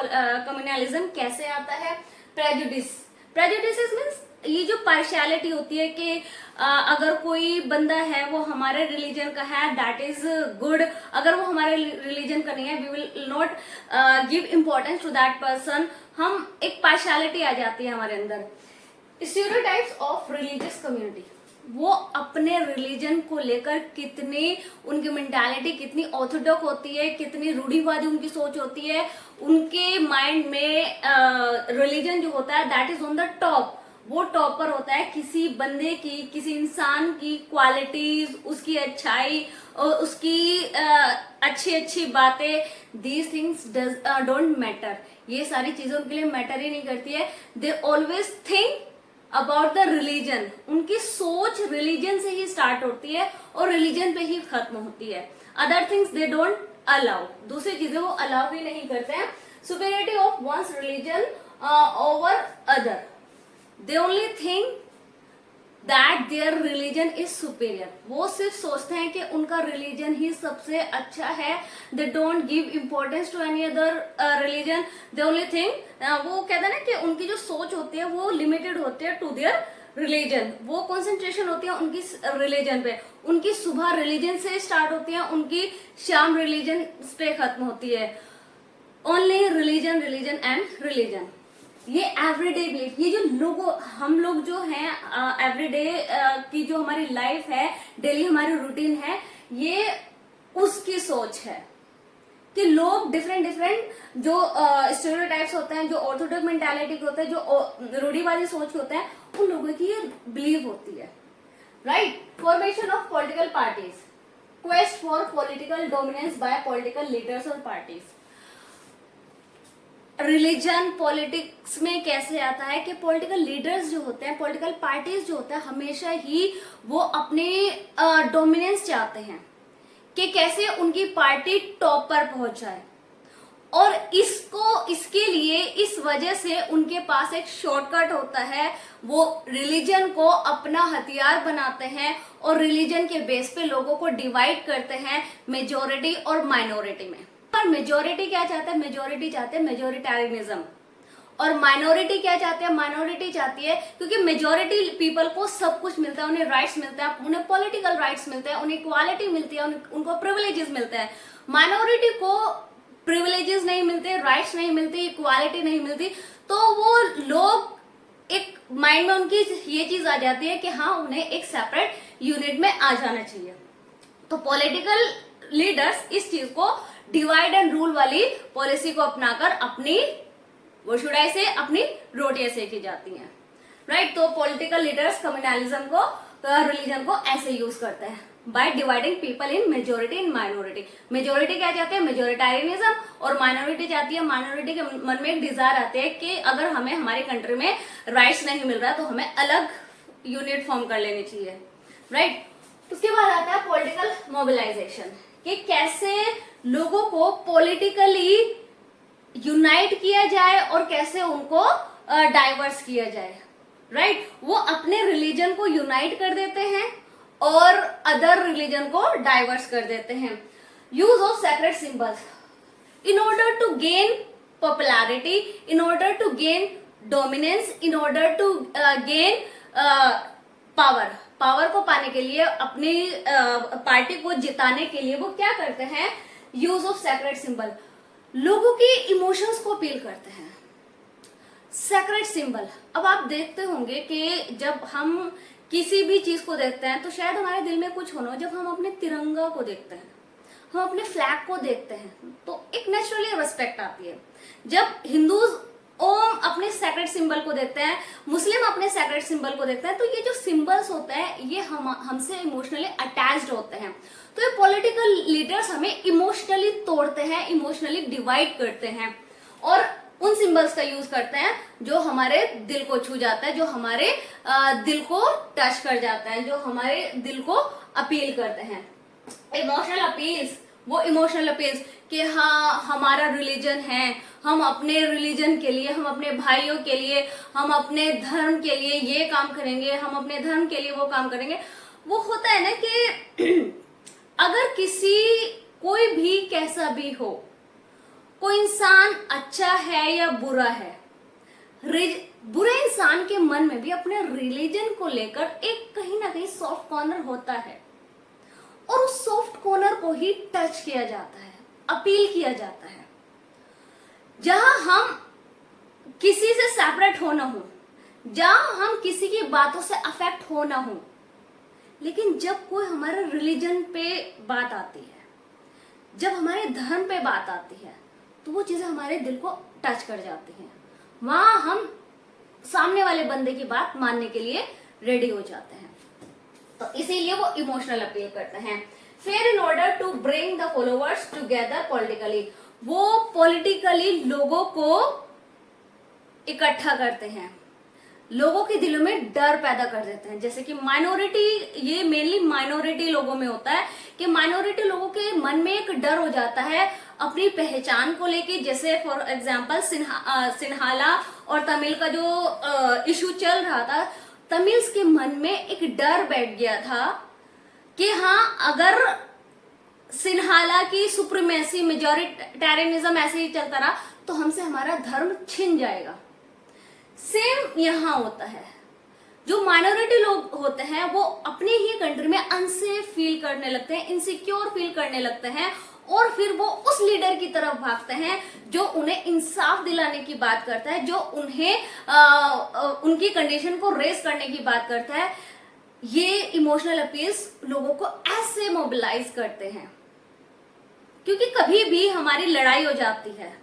Speaker 1: communalism कैसे आता है? Prejudices means ये जो पार्शियलिटी होती है कि अगर कोई बंदा है वो हमारे रिलीजन का है, दैट इज गुड, अगर वो हमारे रिलीजन का नहीं है, we will not give importance to that person. हम एक पार्शियलिटी आ जाती है हमारे अंदर। स्टीरियोटाइप्स ऑफ रिलीजियस कम्युनिटी, वो अपने रिलीजन को लेकर कितनी, उनकी मेंटालिटी कितनी ऑर्थोडॉक्स होती है, कितनी रूढ़िवादी उनकी सोच होती है, उनके माइंड में रिलीजन जो होता है that is on the top, वो टॉप पर होता है। किसी बंदे की, किसी इंसान की क्वालिटीज, उसकी अच्छाई और उसकी अच्छी अच्छी बातें, दीज थिंग्स डोंट मैटर, ये सारी चीजें उनके लिए मैटर ही नहीं करती है। They always think about the religion, उनकी सोच रिलीजन से ही स्टार्ट होती है और रिलीजन पे ही खत्म होती है। Other things they don't allow, दूसरी चीजें वो अलाउ ही नहीं करते हैं। Superiority of one's religion over other, they only think that their religion is superior, वो सिर्फ सोचते हैं कि उनका रिलीजन ही सबसे अच्छा है। They don't give importance to any other religion, they only think, वो कहते हैं ना कि उनकी जो सोच होती है वो लिमिटेड होती है टू देयर रिलीजन, वो कॉन्सेंट्रेशन होती है उनकी रिलीजन पे, उनकी सुबह रिलीजन से स्टार्ट होती है, उनकी शाम रिलीजन पे खत्म होती है। Only religion, religion and religion. ये एवरीडे बिलीफ, ये जो हम लोग जो हैं एवरीडे की जो हमारी लाइफ है, डेली हमारी रूटीन है, ये उसकी सोच है कि लोग डिफरेंट जो स्टेरियोटाइप्स होते हैं, जो ऑर्थोडॉक्स मेंटालिटी के होते हैं, जो रूढ़िवादी सोच के होते हैं, उन लोगों की ये बिलीव होती है, right. Formation of political parties, quest for political dominance bye political leaders और पार्टीज। रिलीजन पॉलिटिक्स में कैसे आता है कि पॉलिटिकल लीडर्स जो होते हैं, पॉलिटिकल पार्टीज जो होते हैं, हमेशा ही वो अपने डोमिनेंस चाहते हैं कि कैसे उनकी पार्टी टॉप पर पहुंच जाए, और इसके लिए इस वजह से उनके पास एक शॉर्टकट होता है, वो रिलीजन को अपना हथियार बनाते हैं और रिलीजन के बेस पे लोगों को डिवाइड करते हैं मेजोरिटी और माइनॉरिटी में। पर मेजोरिटी क्या चाहते हैं? मेजोरिटी चाहते हैं मेजोरिटेरियनिज्म, और माइनॉरिटी क्या चाहते हैं? माइनॉरिटी चाहती है, क्योंकि मेजोरिटी पीपल को सब कुछ मिलता है, उन्हें राइट्स मिलते हैं, उन्हें पॉलिटिकल राइट्स मिलते हैं, उन्हें इक्वालिटी मिलती है, उनको प्रिविलेजेस मिलते हैं। माइनॉरिटी को प्रिविलेजेस नहीं मिलते, राइट्स नहीं मिलती, इक्वालिटी नहीं मिलती, तो वो लोग एक माइंड में उनकी ये चीज आ जाती है कि हाँ, उन्हें एक सेपरेट यूनिट में आ जाना चाहिए। तो पॉलिटिकल लीडर्स इस चीज को डिवाइड एंड रूल वाली पॉलिसी को अपनाकर अपनी वसुड़ाई से अपनी रोटियां सेकी जाती हैं, राइट। तो पॉलिटिकल लीडर्स कम्युनलिज्म को, रिलीजन को ऐसे यूज करते हैं by dividing people in majority in minority. Majority क्या चाहते हैं? मेजोरिटेरियनिज्म, और माइनॉरिटी चाहती है, माइनॉरिटी के मन में एक डिजायर आते हैं कि अगर हमें हमारी कंट्री में राइट्स नहीं मिल रहा तो हमें अलग यूनिट फॉर्म कर लेनी चाहिए, राइट। उसके बाद आता है पॉलिटिकल मोबिलाइजेशन, कि कैसे लोगों को पॉलिटिकली यूनाइट किया जाए और कैसे उनको डाइवर्स किया जाए, राइट। वो अपने रिलीजन को यूनाइट कर देते हैं और अदर रिलीजन को डाइवर्स कर देते हैं। Use of sacred symbols in order to gain popularity, in order to gain dominance, in order to gain power. Power को पाने के लिए, अपनी पार्टी को जिताने के लिए वो क्या करते हैं, यूज ऑफ सेक्रेट सिंबल, लोगों की इमोशंस को अपील करते हैं। सेक्रेट सिंबल, अब आप देखते होंगे कि जब हम किसी भी चीज को देखते हैं तो शायद हमारे दिल में कुछ होना, जब हम अपने तिरंगा को देखते हैं, हम अपने फ्लैग को देखते हैं, तो एक नेचुरली रिस्पेक्ट आती है। जब हिंदूज ओम अपने सेक्रेट सिंबल को देखते हैं, मुस्लिम अपने सेक्रेट सिंबल को देखते हैं, तो ये जो सिंबल्स होते हैं ये हमसे इमोशनली अटैच्ड होते हैं। तो ये पॉलिटिकल लीडर्स हमें इमोशनली तोड़ते हैं, इमोशनली डिवाइड करते हैं और उन सिंबल्स का यूज करते हैं जो हमारे दिल को छू जाता है, जो हमारे दिल को टच कर जाता है, जो हमारे दिल को अपील करते हैं। इमोशनल अपील्स, वो इमोशनल अपील्स कि हाँ हमारा रिलीजन है, हम अपने रिलीजन के लिए, हम अपने भाइयों के लिए, हम अपने धर्म के लिए ये काम करेंगे, हम अपने धर्म के लिए वो काम करेंगे। वो होता है ना कि अगर कोई भी कैसा भी हो, कोई इंसान अच्छा है या बुरा है, बुरे इंसान के मन में भी अपने रिलीजन को लेकर एक कहीं ना कहीं सॉफ्ट कॉर्नर होता है और उस सॉफ्ट कॉर्नर को ही टच किया जाता है, अपील किया जाता है। जहां हम किसी से सेपरेट हो ना हो, जहां हम किसी की बातों से अफेक्ट हो ना हो, लेकिन जब कोई हमारे रिलीजन पे बात आती है, जब हमारे धर्म पे बात आती है, तो वो चीजें हमारे दिल को टच कर जाती हैं। वहां हम सामने वाले बंदे की बात मानने के लिए रेडी हो जाते हैं। तो इसीलिए वो इमोशनल अपील करते हैं। फिर in order to bring the followers together politically, वो पॉलिटिकली लोगों को इकट्ठा करते हैं, लोगों के दिलों में डर पैदा कर देते हैं। जैसे कि माइनॉरिटी, ये मेनली माइनॉरिटी लोगों में होता है कि माइनॉरिटी लोगों के मन में एक डर हो जाता है अपनी पहचान को लेके। जैसे फॉर एग्जांपल सिन्हाला और तमिल का जो इशू चल रहा था, तमिल्स के मन में एक डर बैठ गया था कि हाँ अगर सिन्हाला की सुप्रीमेसी, मेजॉरिटेरियनिज्म ऐसे ही चलता रहा तो हमसे हमारा धर्म छिन जाएगा। सेम यहाँ होता है, जो माइनॉरिटी लोग होते हैं वो अपनी ही कंट्री में अनसेफ फील करने लगते हैं, इनसिक्योर फील करने लगते हैं और फिर वो उस लीडर की तरफ भागते हैं जो उन्हें इंसाफ दिलाने की बात करता है, जो उन्हें उनकी कंडीशन को रेस करने की बात करता है। ये इमोशनल अपील्स लोगों को ऐसे मोबिलाइज करते हैं, क्योंकि कभी भी हमारी लड़ाई हो जाती है,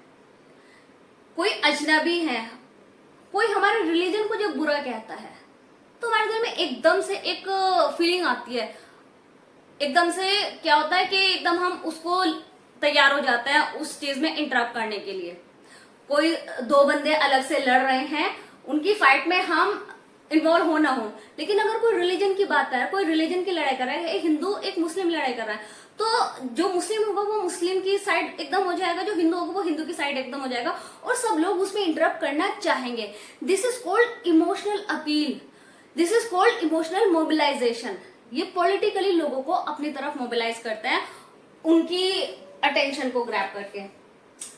Speaker 1: कोई अजनबी है, कोई हमारे रिलीजन को जब बुरा कहता है तो हमारे दिल में एकदम से एक फीलिंग आती है, एकदम से क्या होता है कि एकदम हम उसको तैयार हो जाते हैं उस चीज में इंटरप्ट करने के लिए। कोई दो बंदे अलग से लड़ रहे हैं, उनकी फाइट में हम इन्वॉल्व हो ना हो, लेकिन अगर कोई रिलीजन की बात है, कोई रिलीजन की लड़ाई कर रहा है, एक हिंदू एक मुस्लिम लड़ाई कर रहा है, तो जो मुस्लिम होगा वो मुस्लिम की साइड एकदम हो जाएगा, जो हिंदू होगा वो हिंदू की साइड एकदम हो जाएगा और सब लोग उसमें इंटरप्ट करना चाहेंगे। This is called emotional appeal, this is called emotional mobilisation. ये पॉलिटिकली लोगों को अपनी तरफ मोबिलाइज करते हैं, उनकी अटेंशन को ग्रैब करके,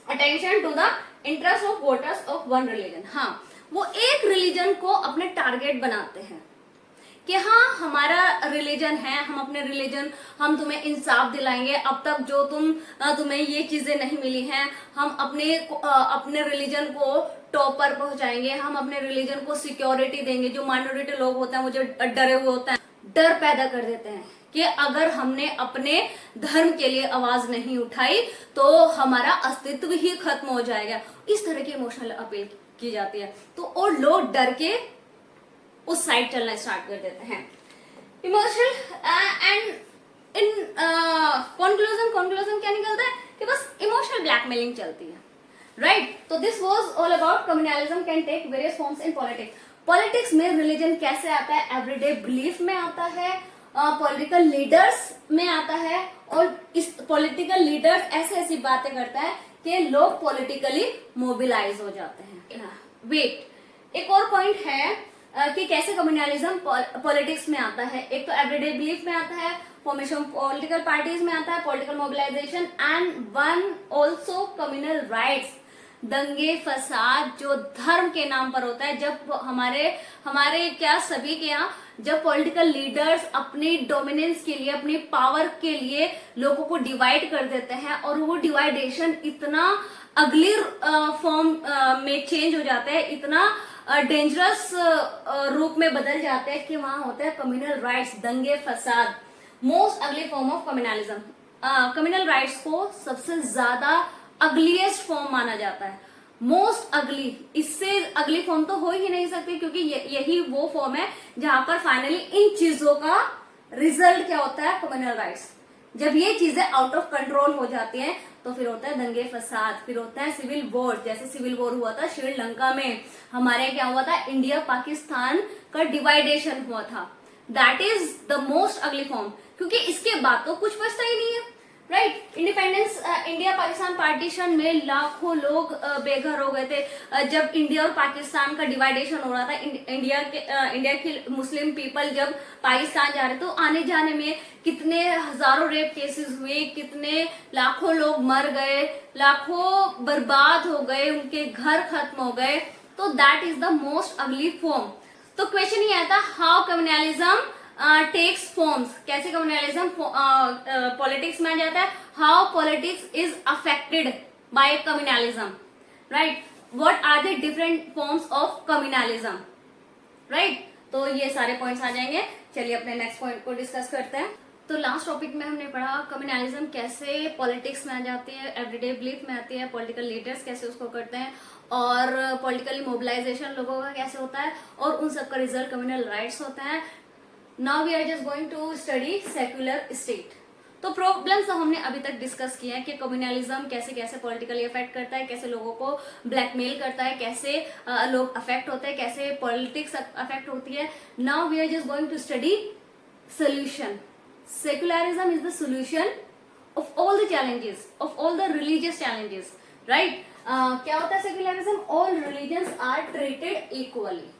Speaker 1: attention to the interest of voters of one religion. हाँ, वो एक रिलीजन को अपने टारगेट बनाते हैं कि हाँ हमारा रिलीजन है, हम अपने रिलीजन, हम तुम्हें इंसाफ दिलाएंगे, अब तक जो तुम्हें ये चीजें नहीं मिली हैं, हम अपने रिलीजन को टॉप पर पहुंचाएंगे, हम अपने रिलीजन को सिक्योरिटी देंगे। जो माइनॉरिटी लोग होते हैं वो जो डरे हुए होते हैं, डर पैदा कर देते हैं कि अगर हमने अपने धर्म के लिए आवाज नहीं उठाई तो हमारा अस्तित्व ही खत्म हो जाएगा। इस तरह की इमोशनल अपील की जाती है, तो और लोग डर के उस साइड चलना स्टार्ट कर देते हैं। इमोशनल एंड इन कंक्लूजन क्या निकलता है कि बस इमोशनल ब्लैकमेलिंग चलती है, राइट। तो this was all about communalism can take various forms in politics. Politics में रिलीजन कैसे आता है, एवरीडे बिलीफ में आता है, पॉलिटिकल लीडर्स में आता है, और इस पॉलिटिकल लीडर्स ऐसी बातें करता है कि लोग पॉलिटिकली मोबिलाइज हो जाते हैं। वेट, एक और पॉइंट है कि कैसे कम्युनलिज्म पॉलिटिक्स में आता है। एक तो एवरीडे बिलीफ में आता है, फॉर्मेशन पॉलिटिकल पार्टीज में आता है, political mobilization and one also communal riots. दंगे फसाद जो धर्म के नाम पर होता है, जब हमारे हमारे क्या सभी के यहाँ जब पॉलिटिकल लीडर्स अपनी डोमिनेंस के लिए, अपनी पावर के लिए लोगों को डिवाइड कर देते हैं और वो डिवाइडेशन इतना अगली फॉर्म में चेंज हो जाता है, इतना डेंजरस रूप में बदल जाते हैं कि वहां होता है कम्युनल राइट्स, दंगे फसाद, most ugly form of communalism. Communal riots को सबसे ज्यादा अगलीस्ट फॉर्म माना जाता है, मोस्ट अगली, इससे अगली फॉर्म तो हो ही नहीं सकती, क्योंकि यही वो फॉर्म है जहां पर फाइनली इन चीजों का रिजल्ट क्या होता है, कम्युनल राइट्स। जब ये चीजें आउट ऑफ कंट्रोल हो जाती हैं तो फिर होता है दंगे फसाद, फिर होता है सिविल वॉर, जैसे सिविल वॉर हुआ था श्रीलंका में, हमारे क्या हुआ था, इंडिया पाकिस्तान का डिवाइडेशन हुआ था। That is the most ugly form, क्योंकि इसके बाद तो कुछ बचता ही नहीं है, right. Independence, India Pakistan partition में लाखों लोग बेघर हो गए थे। जब इंडिया और पाकिस्तान का डिवाइडेशन हो रहा था, इंडिया के मुस्लिम पीपल जब पाकिस्तान जा रहे तो आने जाने में कितने हजारों रेप केसेस हुए, कितने लाखों लोग मर गए, लाखों बर्बाद हो गए, उनके घर खत्म हो गए। तो that is the most ugly form. तो क्वेश्चन ये आता, हाउ कम्युनलिज्म टेक्स फॉर्म्स, कैसे कम्युनलिज्म पॉलिटिक्स में आ जाता है, how politics is affected by communalism, right, what are the different forms of communalism, right. तो ये सारे पॉइंट्स आ जाएंगे। चलिए अपने नेक्स्ट पॉइंट को डिस्कस करते हैं। तो लास्ट टॉपिक में हमने पढ़ा कम्युनलिज्म कैसे पॉलिटिक्स में आ जाती है, एवरीडे बिलीफ में आती है, पॉलिटिकल लीडर्स कैसे उसको करते हैं, और पॉलिटिकली मोबिलाइजेशन लोगों का कैसे होता है, और उन सबका रिजल्ट कम्युनल राइट्स होता है। Now we are just going to study secular state. तो प्रॉब्लम्स तो हमने अभी तक डिस्कस किया है कि कम्युनलिज्म कैसे कैसे पॉलिटिकली अफेक्ट करता है, कैसे लोगों को ब्लैकमेल करता है, कैसे लोग अफेक्ट होते हैं, कैसे पॉलिटिक्स अफेक्ट होती है। Now we are just going to study solution. Secularism is the solution of all the challenges, of all the religious challenges, right. क्या होता है secularism, all religions are treated equally.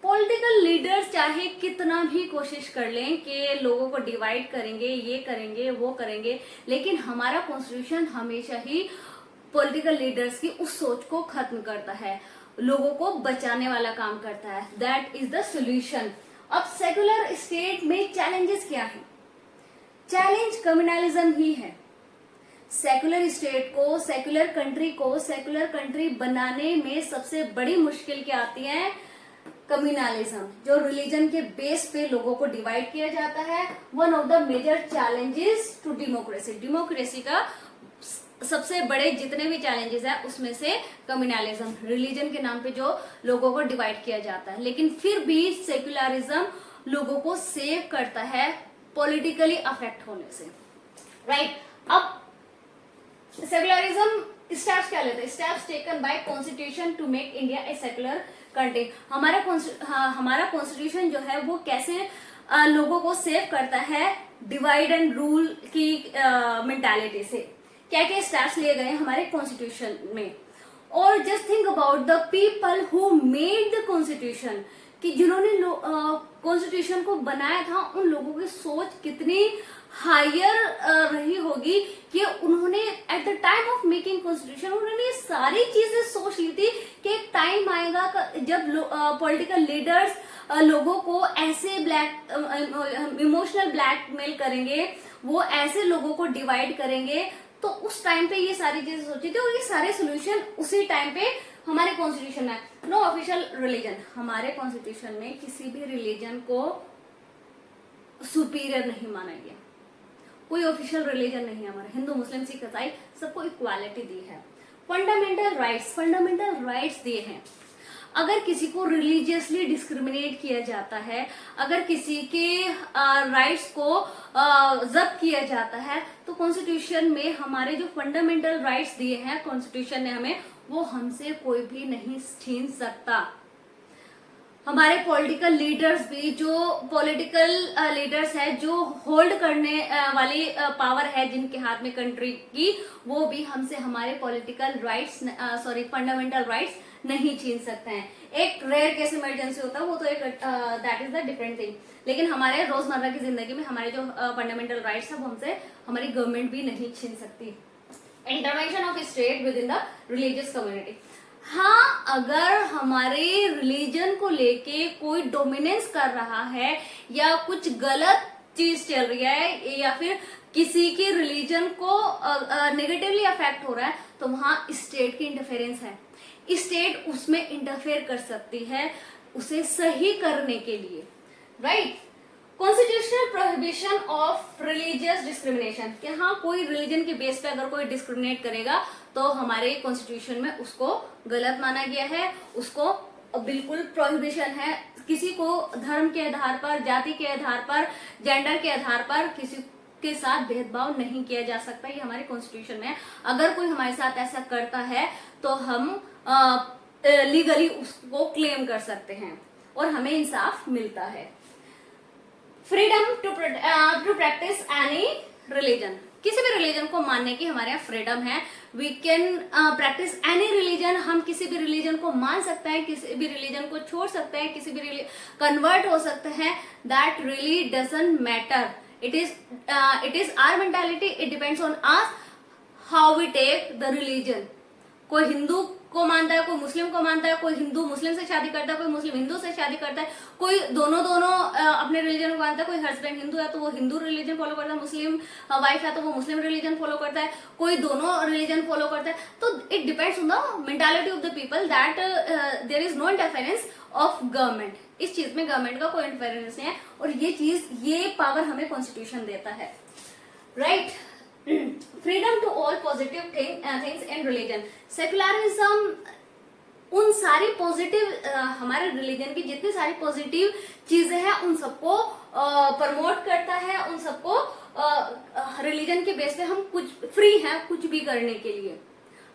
Speaker 1: Political leaders चाहे कितना भी कोशिश कर लें कि लोगों को डिवाइड करेंगे, ये करेंगे, वो करेंगे, लेकिन हमारा कॉन्स्टिट्यूशन हमेशा ही पॉलिटिकल लीडर्स की उस सोच को खत्म करता है, लोगों को बचाने वाला काम करता है। That is the solution. अब सेक्युलर स्टेट में चैलेंजेस क्या है? चैलेंज कम्युनलिज्म ही है। सेक्युलर स्टेट को, सेक्युलर कंट्री को सेक्युलर कंट्री बनाने में सबसे बड़ी मुश्किल क्या आती है? कम्युनलिज्म, जो रिलीजन के बेस पे लोगों को डिवाइड किया जाता है। One of the major challenges to democracy, democracy का सबसे बड़े जितने भी चैलेंजेस है उसमें से कम्युनलिज्म, रिलीजन के नाम पे जो लोगों को डिवाइड किया जाता है। लेकिन फिर भी सेक्युलरिज्म लोगों को सेव करता है पॉलिटिकली अफेक्ट होने से, राइट। अब सेक्युलरिज्म स्टेप्स क्या लेते हैं? Steps taken by constitution to make India a secular country. हमारा कॉन्स्टिट्यूशन जो है वो कैसे लोगों को सेव करता है डिवाइड एंड रूल की मेंटालिटी से। क्या क्या स्टेप्स लिए गए हमारे कॉन्स्टिट्यूशन में। और just think about the people who made the constitution, कि जिन्होंने कॉन्स्टिट्यूशन को बनाया था उन लोगों की सोच कितनी हायर रही होगी कि उन्होंने at the time of making constitution उन्होंने ये सारी चीजें सोच ली थी कि एक टाइम आएगा जब पॉलिटिकल लीडर्स लोगों को ऐसे इमोशनल ब्लैकमेल करेंगे, वो ऐसे लोगों को डिवाइड करेंगे। तो उस टाइम पे ये सारी चीजें सोची थी और ये सारे सोल्यूशन उसी टाइम पे हमारे कॉन्स्टिट्यूशन में। नो ऑफिशियल रिलीजन, हमारे कॉन्स्टिट्यूशन में किसी भी रिलीजन को सुपीरियर नहीं माना गया। कोई ऑफिशियल रिलीजन नहीं है हमारा, हिंदू मुस्लिम सिख ईसाई सबको इक्वालिटी दी है। फंडामेंटल राइट्स दिए हैं। अगर किसी को रिलीजियसली डिस्क्रिमिनेट किया जाता है, अगर किसी के राइट्स को जब्त किया जाता है, तो कॉन्स्टिट्यूशन में हमारे जो फंडामेंटल राइट्स दिए हैं कॉन्स्टिट्यूशन ने हमें, वो हमसे कोई भी नहीं छीन सकता। हमारे पॉलिटिकल लीडर्स भी, जो पॉलिटिकल लीडर्स है, जो होल्ड करने वाली पावर है जिनके हाथ में कंट्री की, वो भी हमसे हमारे पॉलिटिकल राइट्स फंडामेंटल राइट्स नहीं छीन सकते हैं। एक रेयर केस इमरजेंसी होता है वो तो एक that is the different thing, लेकिन हमारे रोजमर्रा की जिंदगी में हमारे जो फंडामेंटल राइट्स है वो हमसे हमारी गवर्नमेंट भी नहीं छीन सकती। Intervention of state with in the religious community. हाँ, अगर हमारे रिलीजन को लेके कोई डोमिनेंस कर रहा है या कुछ गलत चीज चल रही है या फिर किसी के रिलीजन को नेगेटिवली अफेक्ट हो रहा है, तो वहां स्टेट की इंटरफेरेंस है। स्टेट उसमें इंटरफेयर कर सकती है उसे सही करने के लिए, right. Constitutional prohibition of religious discrimination, कि हाँ कोई रिलीजन के बेस पे अगर कोई डिस्क्रिमिनेट करेगा तो हमारे कॉन्स्टिट्यूशन में उसको गलत माना गया है, उसको बिल्कुल प्रोहिबिशन है। किसी को धर्म के आधार पर, जाति के आधार पर, जेंडर के आधार पर किसी के साथ भेदभाव नहीं किया जा सकता, ये हमारे कॉन्स्टिट्यूशन में है। अगर कोई हमारे साथ ऐसा करता है तो हम लीगली उसको क्लेम कर सकते हैं और हमें इंसाफ मिलता है। Freedom to practice any religion, किसी भी रिलीजन को मानने की हमारे यहाँ फ्रीडम है। We can practice any religion, हम किसी भी रिलीजन को मान सकते हैं, किसी भी रिलीजन को छोड़ सकते हैं, किसी भी कन्वर्ट हो सकते हैं। That really doesn't matter, it is our mentality, it depends on us how we take the religion. कोई हिंदू को मानता है, कोई मुस्लिम को मानता है, कोई हिंदू मुस्लिम से शादी करता है, कोई मुस्लिम हिंदू से शादी करता है, कोई दोनों अपने रिलीजन को मानता है। कोई हस्बैंड हिंदू है तो वो हिंदू रिलीजन फॉलो करता है, मुस्लिम वाइफ है तो वो मुस्लिम रिलीजन फॉलो करता है, कोई दोनों रिलीजन फॉलो करता है। तो it depends on the mentality of the people that there is no interference of government. इस चीज में गवर्नमेंट का कोई इंटरफेरेंस नहीं है और ये पावर हमें कॉन्स्टिट्यूशन देता है, right. Freedom to all positive things in religion, secularism उन सारी पॉजिटिव हमारे रिलीजन की जितनी सारी पॉजिटिव चीजें हैं उन सबको प्रमोट करता है, उन सबको रिलीजन के बेस पे हम कुछ फ्री हैं कुछ भी करने के लिए।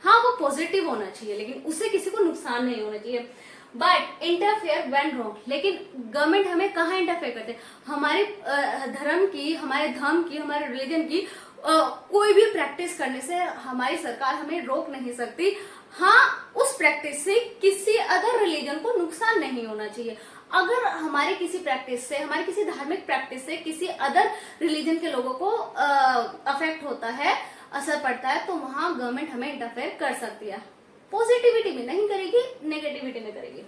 Speaker 1: हाँ वो पॉजिटिव होना चाहिए लेकिन उससे किसी को नुकसान नहीं होना चाहिए। बट इंटरफेयर व्हेन रॉन्ग, लेकिन गवर्नमेंट हमें कहाँ इंटरफेयर करते हैं, हमारे धर्म की, हमारे रिलीजन की कोई भी प्रैक्टिस करने से हमारी सरकार हमें रोक नहीं सकती। हाँ उस प्रैक्टिस से किसी अदर रिलीजन को नुकसान नहीं होना चाहिए। अगर हमारे किसी प्रैक्टिस से, हमारे किसी धार्मिक प्रैक्टिस से किसी अदर रिलीजन के लोगों को अफेक्ट होता है, असर पड़ता है, तो वहां गवर्नमेंट हमें इंटरफेयर कर सकती है। पॉजिटिविटी में नहीं करेगी, नेगेटिविटी में करेगी।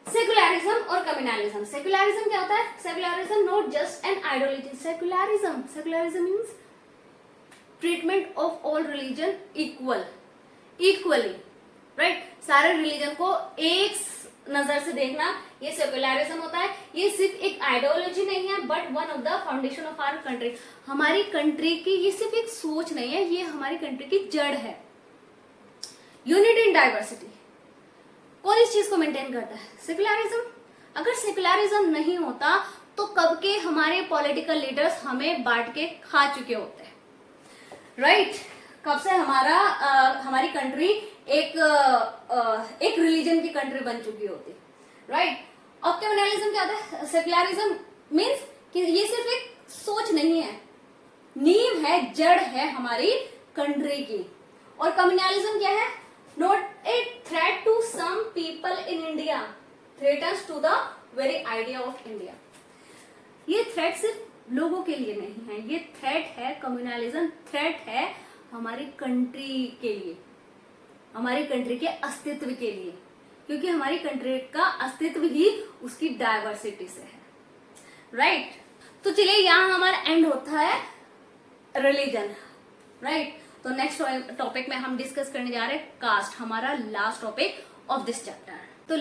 Speaker 1: सेकुलरिज्म और कम्युनलिज्म, सेकुलरिज्म क्या होता है? Secularism not just an ideology, secularism means treatment of all religion equally, right. सारे रिलीजन को एक नजर से देखना, ये सेकुलरिज्म होता है। ये सिर्फ एक आइडियोलॉजी नहीं है but one of the foundation of our country. हमारी कंट्री की ये सिर्फ एक सोच नहीं है, ये हमारी कंट्री की जड़ है। यूनिटी इन डाइवर्सिटी, कौन इस चीज को मेंटेन करता है? सेकुलरिज्म। अगर सेकुलरिज्म नहीं होता तो कब के हमारे पॉलिटिकल लीडर्स हमें बांट के खा चुके होते हैं, राइट। कब से हमारी कंट्री एक रिलीजन की कंट्री बन चुकी होती, राइट। और कम्युनलिज्म क्या होता है? सेकुलरिज्म मीन्स कि ये सिर्फ एक सोच नहीं है, नींव है, जड़ है हमारी कंट्री की। और कम्युनलिज्म क्या है? Not a threat to some people in India, threatens to the very idea of India. ये थ्रेट सिर्फ लोगों के लिए नहीं है, ये थ्रेट है, कम्युनलिज्म थ्रेट है हमारी कंट्री के लिए, हमारी कंट्री के अस्तित्व के लिए, क्योंकि हमारी कंट्री का अस्तित्व ही उसकी डाइवर्सिटी से है, राइट। तो चलिए यहाँ हमारा एंड होता है रिलीजन, राइट। तो नेक्स्ट टॉपिक में हम डिस्कस करने जा रहे हैं कास्ट, हमारा last topic of this chapter. तो